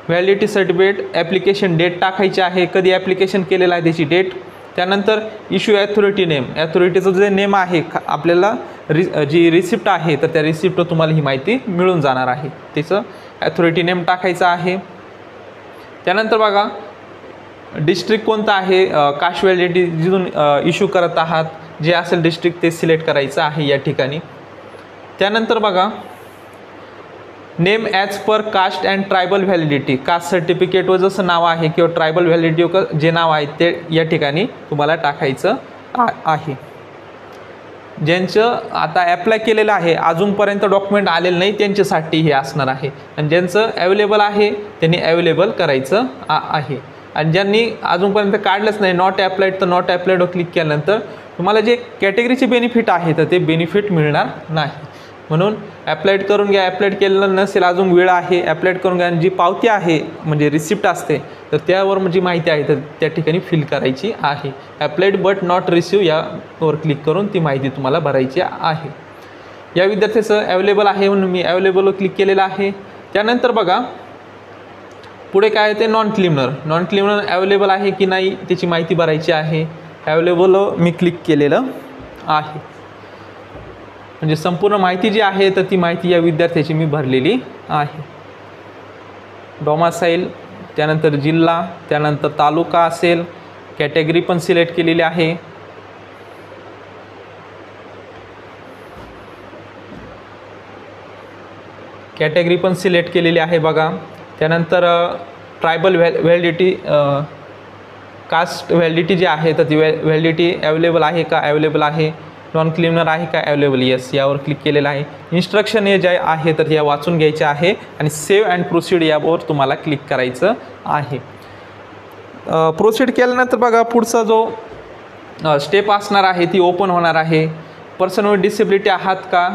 व्हॅलिडिटी सर्टिफिकेट ॲप्लिकेशन डेट टाकायची आहे, कधी ॲप्लिकेशन केलेलं आहे त्याची डेट. त्यानंतर इश्यू ॲथॉरिटी नेम, ॲथॉरिटीचं जे नेम आहे आपल्याला जी रिसिप्ट आहे तर त्या रिसिप्टवर तुम्हाला ही माहिती मिळून जाणार आहे, त्याचं ॲथॉरिटी नेम टाकायचं आहे. त्यानंतर बघा डिस्ट्रिक्ट कोणतं आहे, कास्ट व्हॅलिडिटी जिथून इश्यू करत आहात जे असेल डिस्ट्रिक्ट ते सिलेक्ट करायचं आहे या ठिकाणी. त्यानंतर बघा name as per caste and tribal validity, caste सर्टिफिकेटवर जसं नाव आहे किंवा ट्रायबल व्हॅलिडिटीवर जे नाव आहे ते या ठिकाणी तुम्हाला टाकायचं आहे. ज्यांचं आता ॲप्लाय केलेलं आहे अजूनपर्यंत डॉक्युमेंट आलेलं नाही त्यांच्यासाठी हे असणार आहे, आणि ज्यांचं अवेलेबल आहे त्यांनी अवेलेबल करायचं आहे. आणि ज्यांनी अजूनपर्यंत काढलंच नाही नॉट ॲप्लाइड तर नॉट ॲप्लाइडवर क्लिक केल्यानंतर तुम्हाला जे कॅटेगरीचे बेनिफिट आहे तर ते बेनिफिट मिळणार नाही. म्हणून ॲप्लाइड करून घ्या. ॲप्लाइड केलेलं नसेल अजून वेळ आहे, ॲप्लाइड करून घ्या. आणि जी पावती आहे म्हणजे रिसिप्ट असते तर त्यावर जी माहिती आहे तर त्या ठिकाणी फिल करायची आहे. ॲप्लाइड बट नॉट रिसीव यावर क्लिक करून ती माहिती तुम्हाला भरायची आहे. या विद्यार्थ्याचं अवेलेबल आहे म्हणून मी अवेलेबलवर क्लिक केलेलं आहे. त्यानंतर बघा पुढे काय आहे ते नॉन क्लिमिनल अवेलेबल आहे की नाही त्याची माहिती भरायची आहे. अवेलेबलवर मी क्लिक केलेलं आहे. म्हणजे संपूर्ण माहिती जी आहे तर ती माहिती या विद्यार्थ्याची मी भरलेली आहे. डोमासाईल, त्यानंतर जिल्हा, त्यानंतर तालुका असेल, कॅटेगरी पण सिलेक्ट केलेली आहे. कॅटेगरी पण सिलेक्ट केलेली आहे बघा. त्यानंतर ट्रायबल व्हॅलिडिटी, कास्ट व्हॅलिडिटी जी आहे तर ती व्हॅलिडिटी अवेलेबल आहे का, अवेलेबल आहे. नॉन क्लिमिनल आहे का, अवेलेबल येस यावर क्लिक केलेलं आहे. इन्स्ट्रक्शन हे जे आहे तर या वाचून घ्यायचे आहे आणि सेव्ह अँड प्रोसीड यावर तुम्हाला क्लिक करायचं आहे. प्रोसीड केल्यानंतर बघा पुढचा जो स्टेप असणार आहे ती ओपन होणार आहे. पर्सन विथ डिसेबिलिटी आहात का,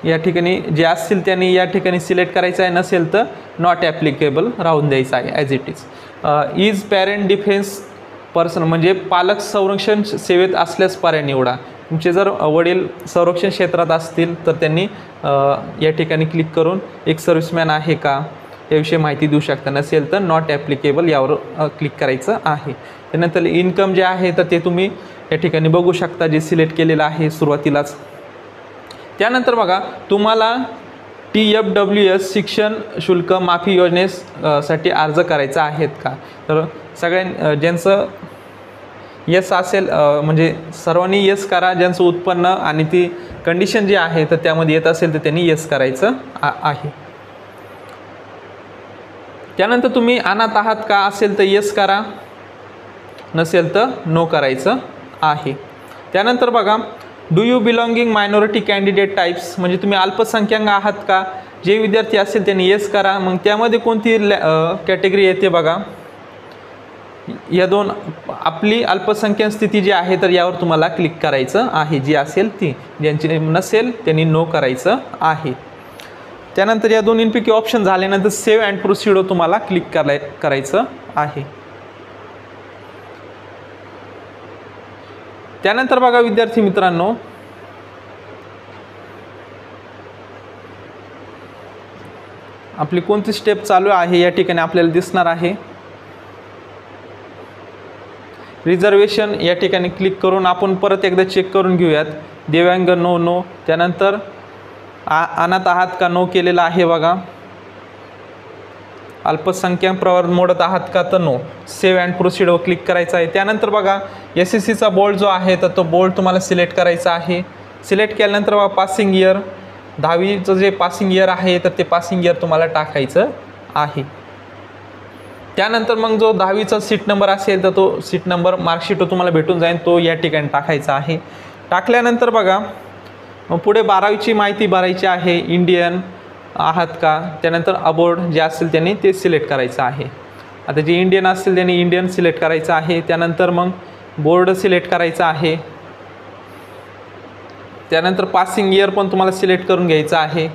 या ठिकाणी जे असतील त्यांनी या ठिकाणी सिलेक्ट करायचं आहे, नसेल तर नॉट ॲप्लिकेबल राहून द्यायचं आहे as it is. Is parent defence person म्हणजे पालक संरक्षण सेवेत असल्यास पर्याय निवडा. तुमचे जर वडील संरक्षण क्षेत्रात असतील तर त्यांनी या ठिकाणी क्लिक करून एक सर्व्हिसमॅन आहे का याविषयी माहिती देऊ शकता, नसेल तर नॉट ॲप्लिकेबल यावर क्लिक करायचं आहे. त्यानंतर इन्कम जे आहे तर ते तुम्ही या ठिकाणी बघू शकता जे सिलेक्ट केलेलं आहे सुरुवातीलाच. त्यानंतर बघा तुम्हाला TFWS शिक्षण शुल्क माफी योजनेसाठी अर्ज करायचा आहेत का, तर ज्यांचं यस असेल म्हणजे सर्वांनी यस करा. ज्यांचं उत्पन्न आणि ती कंडिशन जी आहे तर त्यामध्ये येत असेल तर त्यांनी यस करायचं आहे. त्यानंतर तुम्ही अनाथ आहात का असेल तर यस करा, नसेल तर नो करायचं आहे. त्यानंतर बघा do you belonging minority candidate types म्हणजे तुम्ही अल्पसंख्याक आहात का, जे विद्यार्थी असेल त्यांनी येस करा. मग त्यामध्ये कोणती कॅटेगरी येते बघा, या दोन आपली अल्पसंख्याक स्थिती जी आहे तर यावर तुम्हाला क्लिक करायचं आहे जी असेल ती. ज्यांची नसेल त्यांनी नो करायचं आहे. त्यानंतर या दोन्हींपैकी ऑप्शन झाल्यानंतर सेव्ह अँड प्रोसीडवर तुम्हाला क्लिक करायचं आहे. त्यानंतर बघा विद्यार्थी मित्रांनो आपली कोणती स्टेप चालू आहे या ठिकाणी आपल्याला दिसणार आहे. रिझर्वेशन या ठिकाणी क्लिक करून आपण परत एकदा चेक करून घेऊयात. दिव्यांग नो. त्यानंतर अनाथ आहात का नो केलेला आहे बघा. अल्पसंख्याक प्रवर्ग मोडत आहात का, तर नो. सेव्ह अँड प्रोसीडवर क्लिक करायचं आहे. त्यानंतर बघा SSCचा बोर्ड जो आहे तर तो बोर्ड तुम्हाला सिलेक्ट करायचा आहे. सिलेक्ट केल्यानंतर बघा पासिंग इयर, 10वीचं जे पासिंग इयर आहे तर ते पासिंग इयर तुम्हाला टाकायचं आहे. त्यानंतर मग जो 10वीचा सीट नंबर असेल तर तो सीट नंबर मार्कशीट तुम्हाला भेटून जाईल, तो या ठिकाणी टाकायचा आहे. टाकल्यानंतर बघा मग पुढे 12वीची माहिती भरायची आहे. इंडियन आहात का, त्यानंतर अबोर्ड जे असेल त्यांनी ते सिलेक्ट करायचं आहे. आता जे इंडियन असतील त्यांनी इंडियन सिलेक्ट करायचं आहे. त्यानंतर मग बोर्ड सिलेक्ट करायचं आहे. त्यानंतर पासिंग इयर पण तुम्हाला सिलेक्ट करून घ्यायचं आहे.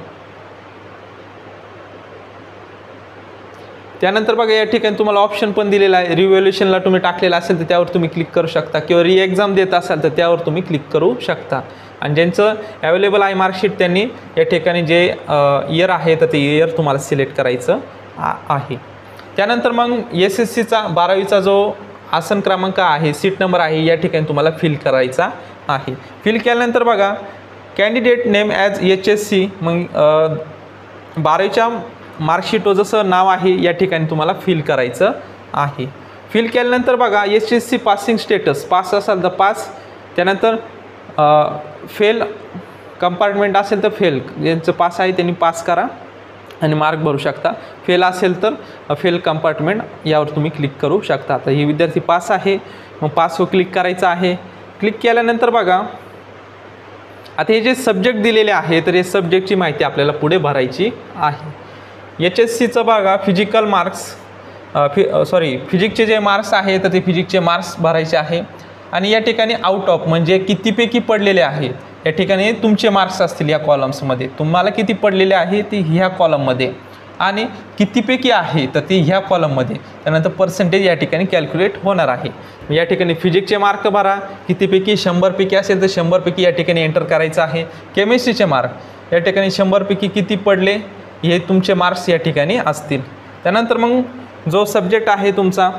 त्यानंतर बघा या ठिकाणी तुम्हाला ऑप्शन पण दिलेला आहे. रिव्हॅल्युएशनला तुम्ही टाकलेला असेल तर त्यावर तुम्ही क्लिक करू शकता, किंवा री एक्झाम देत असाल तर त्यावर तुम्ही क्लिक करू शकता. आणि ज्यांचं अवेलेबल आहे मार्कशीट त्यांनी या ठिकाणी जे इयर आहे तर ते इयर तुम्हाला सिलेक्ट करायचं आहे. त्यानंतर मग SSCचा 12वीचा जो आसन क्रमांक आहे, सीट नंबर आहे, या ठिकाणी तुम्हाला फिल करायचा आहे. फिल केल्यानंतर बघा कॅन्डिडेट नेम ॲज HSC, मग 12वीच्या मार्कशीटवर जसं नाव आहे या ठिकाणी तुम्हाला फिल करायचं आहे. फिल केल्यानंतर बघा SSC पासिंग स्टेटस, पास असाल तर पास, त्यानंतर फेल कंपार्टमेंट असेल तर फेल, ज्यांचं पास आहे त्यांनी पास करा आणि मार्क भरू शकता. फेल असेल तर फेल कंपार्टमेंट यावर तुम्ही क्लिक करू शकता. आता ही विद्यार्थी पास आहे, मग पासवर क्लिक करायचं आहे. क्लिक केल्यानंतर बघा आता हे जे सब्जेक्ट दिलेले आहे तर हे सब्जेक्टची माहिती आपल्याला पुढे भरायची आहे. HSCचं बघा फिजिकल मार्क्स, फिजिक्सचे जे मार्क्स आहे तर ते फिजिक्सचे मार्क्स भरायचे आहे. आणि या ठिकाणी आउट ऑफ म्हणजे कितीपैकी पडलेले आहेत, या ठिकाणी तुमचे मार्क्स असतील या कॉलम्समध्ये. तुम्हाला किती पडलेले आहे ते ह्या कॉलममध्ये, आणि कितीपैकी आहे तर ते ह्या कॉलममध्ये. त्यानंतर पर्सेंटेज या ठिकाणी कॅल्क्युलेट होणार आहे. या ठिकाणी फिजिक्सचे मार्क भरा, कितीपैकी 100पैकी असेल तर 100पैकी या ठिकाणी एंटर करायचं आहे. केमिस्ट्रीचे मार्क या ठिकाणी 100पैकी किती पडले हे तुमचे मार्क्स या ठिकाणी असतील. त्यानंतर मग जो सब्जेक्ट आहे तुमचा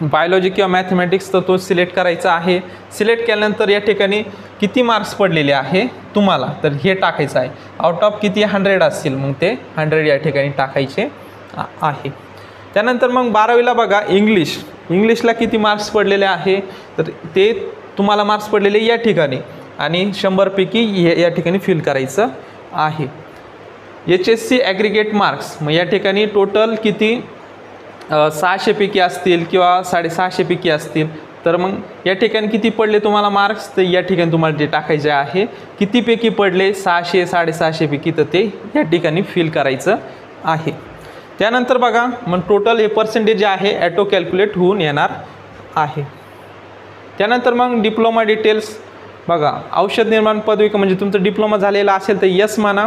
बायोलॉजी किंवा मॅथमॅटिक्स तर तो सिलेक्ट करायचा आहे. सिलेक्ट केल्यानंतर या ठिकाणी किती मार्क्स पडलेले आहे तुम्हाला तर हे टाकायचं आहे. आउट ऑफ किती 100 असतील मग ते 100 या ठिकाणी टाकायचे आहे. त्यानंतर मग 12वीला बघा इंग्लिशला किती मार्क्स पडलेले आहे तर ते तुम्हाला मार्क्स पडलेले या ठिकाणी, आणि 100पैकी या ठिकाणी फिल करायचं आहे. HSC ॲग्रिगेट मार्क्स, मग या ठिकाणी टोटल किती 600पैकी असतील किंवा 650पैकी असतील तर मग या ठिकाणी किती पडले तुम्हाला मार्क्स तर या ठिकाणी तुम्हाला जे टाकायचे आहे कितीपैकी पडले 600 650पैकी तर ते या ठिकाणी फिल करायचं आहे. त्यानंतर बघा मग टोटल हे पर्सेंटेज जे आहे ॲटो कॅल्क्युलेट होऊन येणार आहे. त्यानंतर मग डिप्लोमा डिटेल्स बघा, औषध निर्माण पदविका म्हणजे तुमचं डिप्लोमा झालेला असेल तर यस म्हणा.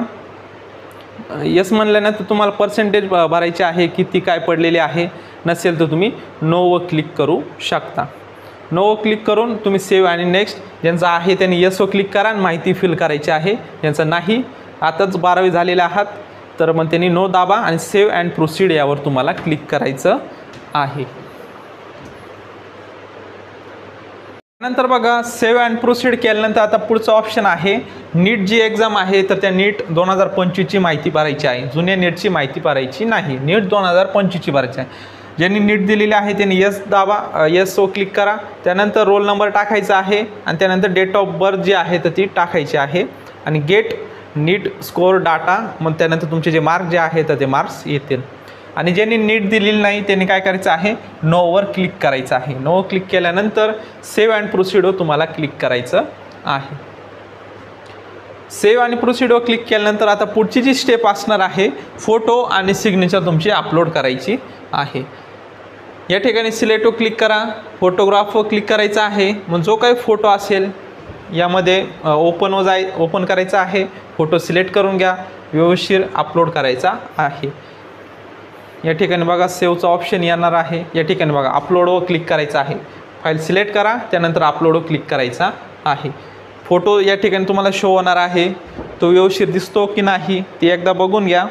यस म्हणल्यानंतर तुम्हाला पर्सेंटेज भरायचे आहे किती काय पडलेले आहे. नसेल तर तुम्ही नोवर क्लिक करू शकता. नोवर क्लिक करून तुम्ही सेव्ह आणि नेक्स्ट, ज्यांचं आहे त्यांनी यसवर क्लिक करा आणि माहिती फिल करायची आहे. ज्यांचं नाही आताच 12वी झालेले आहात तर मग त्यांनी नो दाबा आणि सेव्ह अँड प्रोसीड यावर तुम्हाला क्लिक करायचं आहे. नंतर बघा सेव्ह अँड प्रोसीड केल्यानंतर आता पुढचं ऑप्शन आहे नीट जी एक्झाम आहे तर त्या नीट 2025ची माहिती भरायची आहे. जुन्या नीटची माहिती भरायची नाही, नीट 2025ची भरायची आहे. ज्यांनी नीट दिलेली आहे त्यांनी यस दाबा, यसवर क्लिक करा. त्यानंतर रोल नंबर टाकायचा आहे आणि त्यानंतर डेट ऑफ बर्थ जी आहे तर ती टाकायची आहे आणि गेट नीट स्कोअर डाटा, मग त्यानंतर तुमचे जे मार्क जे आहे तर ते मार्क्स येतील. आणि ज्यांनी नीट दिलेली नाही त्यांनी काय करायचं आहे नोवर क्लिक करायचं आहे. नोवर क्लिक केल्यानंतर सेव्ह अँड प्रोसीडवर तुम्हाला क्लिक करायचं आहे. सेव्ह आणि प्रोसीडवर क्लिक केल्यानंतर आता पुढची जी स्टेप असणार आहे फोटो आणि सिग्नेचर तुमची अपलोड करायची आहे. या ठिकाणी सिलेक्टवर क्लिक करा, फोटोग्राफवर क्लिक करायचं आहे. मग जो काही फोटो असेल यामध्ये ओपन करायचा आहे. फोटो सिलेक्ट करून घ्या, व्यवस्थित अपलोड करायचा आहे. या ठिकाणी बघा सेव्हचा ऑप्शन येणार आहे. या ठिकाणी बघा अपलोडवर क्लिक करायचं आहे. फाईल सिलेक्ट करा, त्यानंतर अपलोडवर क्लिक करायचा आहे. फोटो या ठिकाणी तुम्हाला शो होणार आहे, तो व्यवस्थित दिसतो की नाही ते एकदा बघून घ्या.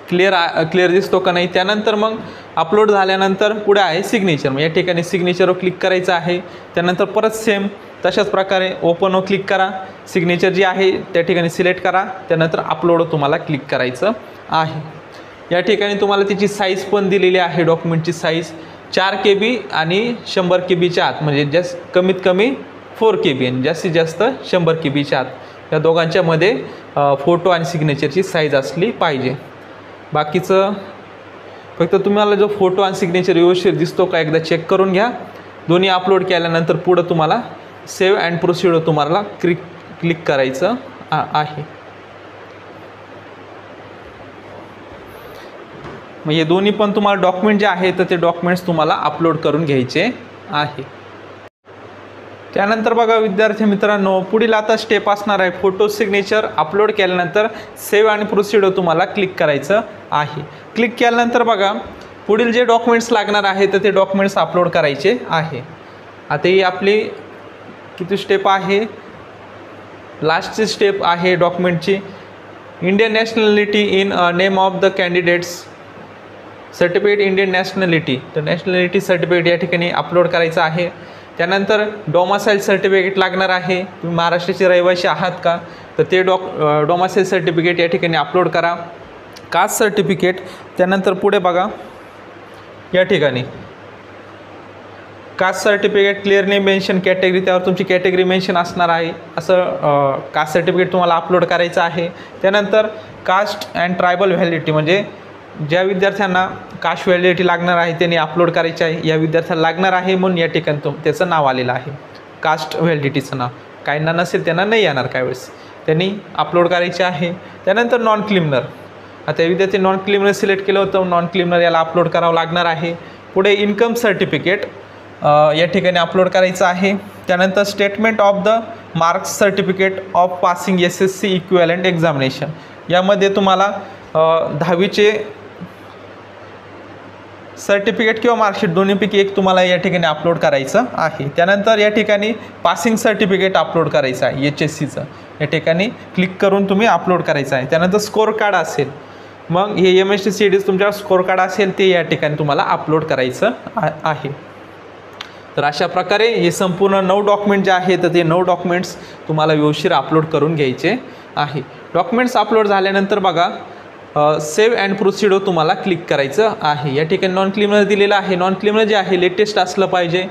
क्लिअर दिसतो का नाही. त्यानंतर मग अपलोड झाल्यानंतर पुढे आहे सिग्नेचर. मग या ठिकाणी सिग्नेचरवर क्लिक करायचं आहे. त्यानंतर परत सेम तशाच प्रकारे ओपनवर क्लिक करा. सिग्नेचर जी आहे त्या ठिकाणी सिलेक्ट करा, त्यानंतर अपलोडवर तुम्हाला क्लिक करायचं आहे. या ठिकाणी तुम्हाला त्याची साईज पण दिलेली आहे. डॉक्युमेंटची साईज 4 KB आणि 100 KBच्या आत, म्हणजे कमीत कमी 4 KB आणि जास्तीत जास्त 100 KBच्या आत या दोघांच्या मध्ये फोटो आणि सिग्नेचरची साईज असली पाहिजे. बाकीचं फक्त तुम्हाला जो फोटो आणि सिग्नेचर व्यवस्थित दिसतो का एकदा चेक करून घ्या. दोन्ही अपलोड केल्यानंतर पुढं तुम्हाला सेव्ह अँड प्रोसीड तुम्हाला क्लिक करायचं आहे. मग हे दोन्ही पण तुम्हाला डॉक्युमेंट जे आहे तर ते डॉक्युमेंट्स तुम्हाला अपलोड करून घ्यायचे आहे. त्यानंतर बघा विद्यार्थी मित्रांनो, पुढील आता स्टेप असणार आहे फोटो सिग्नेचर अपलोड केल्यानंतर सेव्ह आणि प्रोसीड तुम्हाला क्लिक करायचं आहे. क्लिक केल्यानंतर बघा पुढील जे डॉक्युमेंट्स लागणार आहे तर ते डॉक्युमेंट्स अपलोड करायचे आहे. आता ही आपली किती स्टेप आहे, लास्टची स्टेप आहे डॉक्युमेंटची. Indian nationality in name of the candidates certificate Indian nationality, तर नॅशनॅलिटी सर्टिफिकेट या ठिकाणी अपलोड करायचं आहे. त्यानंतर डोमासाईल सर्टिफिकेट लागणार आहे. तुम्ही महाराष्ट्राचे रहिवासी आहात का, तर ते डोमासाईल सर्टिफिकेट या ठिकाणी अपलोड करा. कास्ट सर्टिफिकेट, त्यानंतर पुढे बघा या ठिकाणी caste certificate clearly mention category, त्यावर तुमची कॅटेगरी मेन्शन असणार आहे. असं कास्ट सर्टिफिकेट तुम्हाला अपलोड करायचं आहे. त्यानंतर कास्ट अँड ट्रायबल व्हॅलिडिटी, म्हणजे ज्या विद्यार्थ्यांना कास्ट व्हॅलिडिटी लागणार आहे त्यांनी अपलोड करायची आहे. या विद्यार्थ्याला लागणार आहे म्हणून या ठिकाणी त्याचं नाव आलेलं आहे, कास्ट व्हॅलिडिटीचं नाव. काहींना नसेल त्यांना नाही येणार, काही वेळेस त्यांनी अपलोड करायचे आहे. त्यानंतर नॉन क्रिमिनल, आता विद्यार्थी नॉन क्रिमिनल सिलेक्ट केलं होतं, नॉन क्रिमिनल याला अपलोड करावं लागणार आहे. पुढे इन्कम सर्टिफिकेट या ठिकाणी अपलोड करायचं आहे. त्यानंतर statement of the marks certificate of passing SSC equivalent examination, यामध्ये तुम्हाला 10वीचे सर्टिफिकेट किंवा मार्कशीट दोन्हीपैकी एक तुम्हाला या ठिकाणी अपलोड करायचं आहे. त्यानंतर या ठिकाणी पासिंग सर्टिफिकेट अपलोड करायचं आहे HSCचं, या ठिकाणी क्लिक करून तुम्ही अपलोड करायचं आहे. त्यानंतर स्कोर कार्ड असेल, मग हे MSc तुमच्या स्कोर कार्ड असेल ते या ठिकाणी तुम्हाला अपलोड करायचं आहे. तर अशा प्रकारे हे संपूर्ण 9 डॉक्युमेंट जे आहेत तर ते 9 डॉक्युमेंट्स तुम्हाला व्यवस्थित अपलोड करून घ्यायचे आहे. डॉक्युमेंट्स अपलोड झाल्यानंतर बघा सेव्ह अँड प्रोसीड तुम्हाला क्लिक करायचं आहे. या ठिकाणी नॉन क्रिमिनल दिलेलं आहे. नॉन क्रिमिनल जे आहे लेटेस्ट असलं पाहिजे.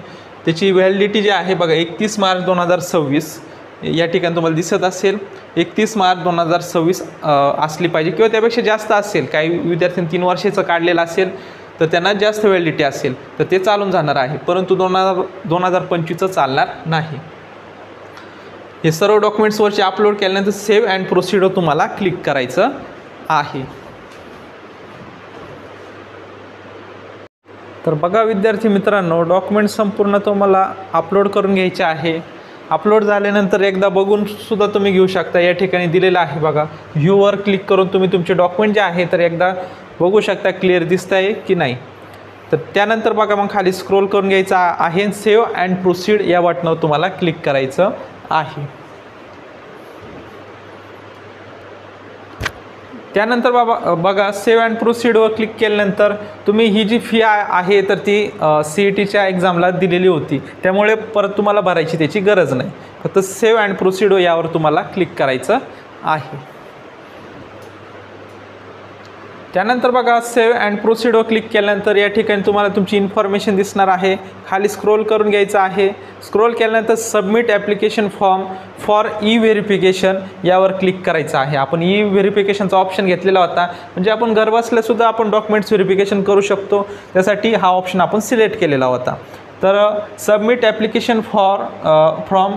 त्याची व्हॅलिडिटी जी आहे बघा 31 मार्च 2026 या ठिकाणी तुम्हाला दिसत असेल. 31 मार्च 2026 असली पाहिजे किंवा त्यापेक्षा जास्त असेल. काही विद्यार्थ्यांनी 3 वर्षाचं काढलेलं असेल तर त्यांना जास्त व्हॅलिडिटी असेल तर ते चालून जाणार आहे, परंतु 2025चं चालणार नाही. हे सर्व डॉक्युमेंट्सवरचे अपलोड केल्यानंतर सेव्ह अँड प्रोसीड तुम्हाला क्लिक करायचं आहे. तर बघा विद्यार्थी मित्रांनो, डॉक्युमेंट संपूर्ण तुम्हाला अपलोड करून घ्यायचे आहे. अपलोड झाल्यानंतर एकदा बघून सुद्धा तुम्ही घेऊ शकता. या ठिकाणी दिलेलं आहे बघा, व्ह्यूवर क्लिक करून तुम्ही तुमचे डॉक्युमेंट जे आहे तर एकदा बघू शकता क्लिअर दिसत आहे की नाही. तर त्यानंतर बघा मग खाली स्क्रोल करून घ्यायचा आहे. सेव्ह अँड प्रोसीड या बटनावर तुम्हाला क्लिक करायचं आहे. त्यानंतर बघा सेव्ह अँड प्रोसीडवर क्लिक केल्यानंतर तुम्ही ही जी फी आहे तर ती CETच्या एक्झामला दिलेली होती, त्यामुळे परत तुम्हाला भरायची त्याची गरज नाही. फक्त सेव्ह अँड प्रोसीड यावर तुम्हाला क्लिक करायचं आहे. त्यानंतर बघा सेव्ह अँड प्रोसीडवर क्लिक केल्यानंतर या ठिकाणी तुम्हाला तुमची इन्फॉर्मेशन दिसणार आहे. खाली स्क्रोल करून घ्यायचं आहे. स्क्रोल केल्यानंतर submit application form for verification यावर क्लिक करायचं आहे. आपण व्हेरिफिकेशनचा ऑप्शन घेतलेला होता, म्हणजे आपण घर बसल्यासुद्धा आपण डॉक्युमेंट्स व्हेरिफिकेशन करू शकतो. त्यासाठी हा ऑप्शन आपण सिलेक्ट केलेला होता. तर submit application form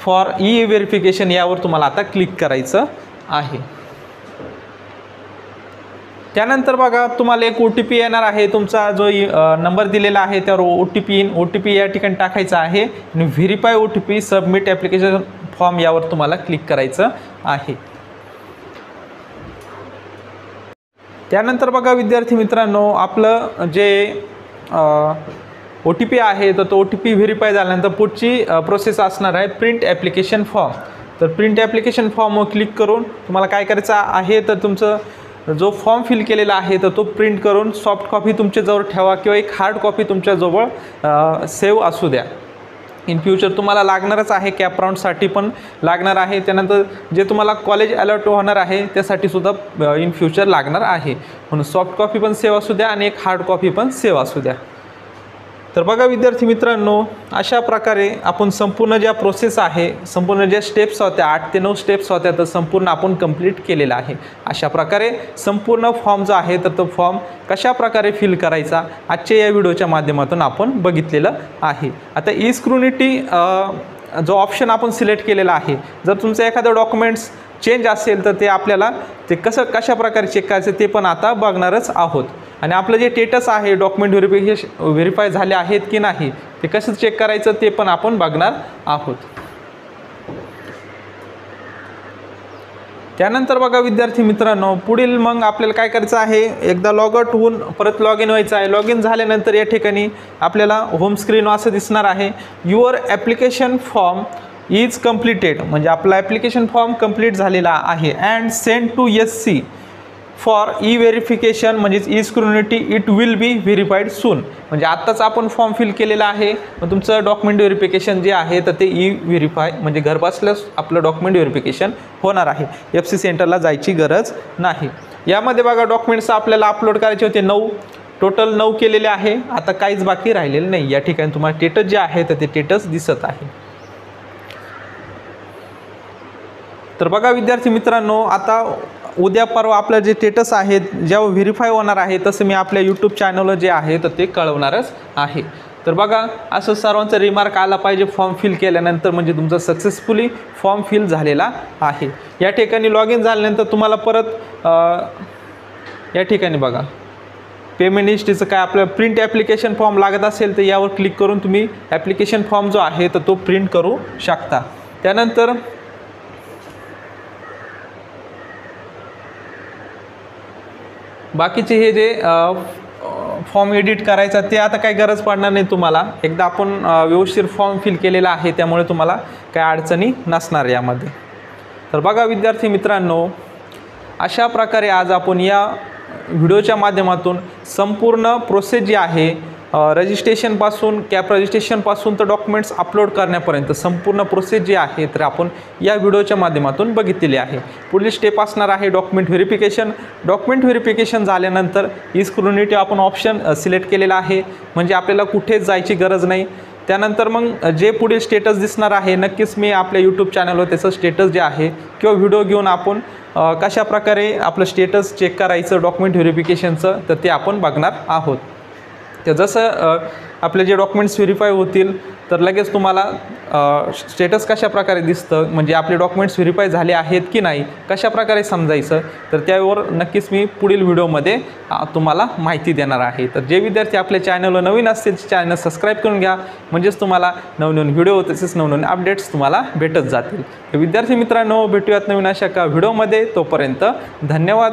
for verification यावर तुम्हाला आता क्लिक करायचं आहे. त्यानंतर बघा तुम्हाला एक OTP येणार आहे. तुमचा जो नंबर दिलेला आहे त्यावर OTP या ठिकाणी टाकायचा आहे आणि verify OTP submit application form यावर तुम्हाला क्लिक करायचं आहे. त्यानंतर बघा विद्यार्थी मित्रांनो, आपलं जे OTP आहे तर तो OTP व्हेरीफाय झाल्यानंतर पुढची प्रोसेस असणार आहे प्रिंट ॲप्लिकेशन फॉर्म. तर प्रिंट ॲप्लिकेशन फॉर्मवर क्लिक करून तुम्हाला काय करायचं आहे तर तुमचं जो फॉर्म फिल केलेला आहे तर तो प्रिंट करून सॉफ्ट कॉपी तुमच्याजवळ ठेवा किंवा एक हार्ड कॉपी तुमच्याजवळ सेव्ह असू द्या. इन फ्युचर तुम्हाला लागणारच आहे, कॅप राऊंडसाठी पण लागणार आहे, त्यानंतर जे तुम्हाला कॉलेज अलर्ट होणार आहे त्यासाठी सुद्धा इन फ्युचर लागणार आहे. म्हणून सॉफ्ट कॉपी पण सेव असू द्या आणि एक हार्ड कॉपी पण सेव असू द्या. तर बघा विद्यार्थी मित्रांनो, अशा प्रकारे आपण संपूर्ण ज्या प्रोसेस आहे, संपूर्ण ज्या स्टेप्स होत्या 8 ते 9 स्टेप्स होत्या, तर संपूर्ण आपण कंप्लीट केलेला आहे. अशा प्रकारे संपूर्ण फॉर्म जो आहे तर तो फॉर्म कशा प्रकारे फिल करायचा आजच्या या व्हिडिओच्या माध्यमातून आपण बघितलेलं आहे. आता ई स्क्रुनिटी जो ऑप्शन आपण सिलेक्ट केलेला आहे, जर तुमचं एखादं डॉक्युमेंट्स चेंज असेल तर ते आपल्याला ते कशा प्रकारे चेक करायचं ते पण आता बघणारच आहोत. आणि आपलं जे स्टेटस आहे डॉक्युमेंट व्हेरीफाय झाले आहेत की नाही ते कसं चेक करायचं ते पण आपण बघणार आहोत. त्यानंतर बघा विद्यार्थी मित्रांनो, पुढील मग आपल्याला काय करायचं आहे, एकदा लॉग आउट होऊन परत लॉग इन व्हायचं आहे. लॉग इन झाल्यानंतर या ठिकाणी आपल्याला होम स्क्रीन असं दिसणार आहे, your application form is completed, म्हणजे आपला ॲप्लिकेशन फॉर्म कंप्लीट झालेला आहे. And send to SC for e verification, म्हणजेच e scrutiny it will be verified soon. म्हणजे आत्ताच आपण फॉर्म फिल केलेला आहे, मग तुमचं डॉक्युमेंट व्हेरिफिकेशन जे आहे तर ते ई व्हेरीफाय म्हणजे घर बसल्यास आपलं डॉक्युमेंट व्हेरिफिकेशन होणार आहे. FC सेंटरला जायची गरज नाही. यामध्ये बघा डॉक्युमेंट्स आपल्याला अपलोड करायचे होते 9, टोटल 9 केलेले आहे. आता काहीच बाकी राहिलेलं नाही. या ठिकाणी तुम्हाला स्टेटस जे आहे तर ते स्टेटस दिसत आहे. तर बघा विद्यार्थी मित्रांनो, आता उद्या परवा आपलं जे स्टेटस आहे जेव्हा व्हेरीफाय होणार आहे तसं मी आपल्या यूट्यूब चॅनलवर जे आहे तर ते कळवणारच आहे. तर बघा असं सर्वांचा रिमार्क आला पाहिजे फॉर्म फिल केल्यानंतर, म्हणजे तुमचा सक्सेसफुली फॉर्म फिल झालेला आहे. या ठिकाणी लॉग इन झाल्यानंतर तुम्हाला परत या ठिकाणी बघा पेमेंट हिस्ट्रीचं काय आपलं प्रिंट ॲप्लिकेशन फॉर्म लागत असेल तर यावर क्लिक करून तुम्ही ॲप्लिकेशन फॉर्म जो आहे तर तो प्रिंट करू शकता. त्यानंतर बाकीचे हे जे फॉर्म एडिट करायचा ते आता काही गरज पडणार नाही तुम्हाला. एकदा आपण व्यवस्थित फॉर्म फिल केलेला आहे त्यामुळे तुम्हाला काही अडचणी नसणार यामध्ये. तर बघा विद्यार्थी मित्रांनो, अशा प्रकारे आज आपण या व्हिडिओच्या माध्यमातून संपूर्ण प्रोसेस जी आहे रजिस्ट्रेशनपासून कॅप रजिस्ट्रेशनपासून तर डॉक्युमेंट्स अपलोड करण्यापर्यंत संपूर्ण प्रोसेस जी आहे तर आपण या व्हिडिओच्या माध्यमातून बघितलेली आहे. पुढील स्टेप असणार आहे डॉक्युमेंट व्हेरिफिकेशन. डॉक्युमेंट व्हेरिफिकेशन झाल्यानंतर ई स्क्रुनिटी आपण ऑप्शन सिलेक्ट केलेला आहे, म्हणजे आपल्याला कुठेच जायची गरज नाही. त्यानंतर मग जे पुढील स्टेटस दिसणार आहे नक्कीच मी आपल्या यूट्यूब चॅनलवर त्याचं स्टेटस जे आहे किंवा व्हिडिओ घेऊन आपण कशा प्रकारे आपलं स्टेटस चेक करायचं डॉक्युमेंट व्हेरिफिकेशनचं तर ते आपण बघणार आहोत. तर जसं आपले जे डॉक्युमेंट्स व्हेरीफाय होतील तर लगेच तुम्हाला स्टेटस कशा प्रकारे दिसतं, म्हणजे आपले डॉक्युमेंट्स व्हेरीफाय झाले आहेत की नाही कशा प्रकारे समजायचं, तर त्यावर नक्कीच मी पुढील व्हिडिओमध्ये तुम्हाला माहिती देणार आहे. तर जे विद्यार्थी आपल्या चॅनलवर नवीन असतील चॅनल सबस्क्राईब करून घ्या, म्हणजेच तुम्हाला नवनवीन व्हिडिओ तसेच नवनवीन अपडेट्स तुम्हाला भेटत जातील. विद्यार्थी मित्रांनो, भेटूयात नवीन अशा का व्हिडिओमध्ये. तोपर्यंत धन्यवाद.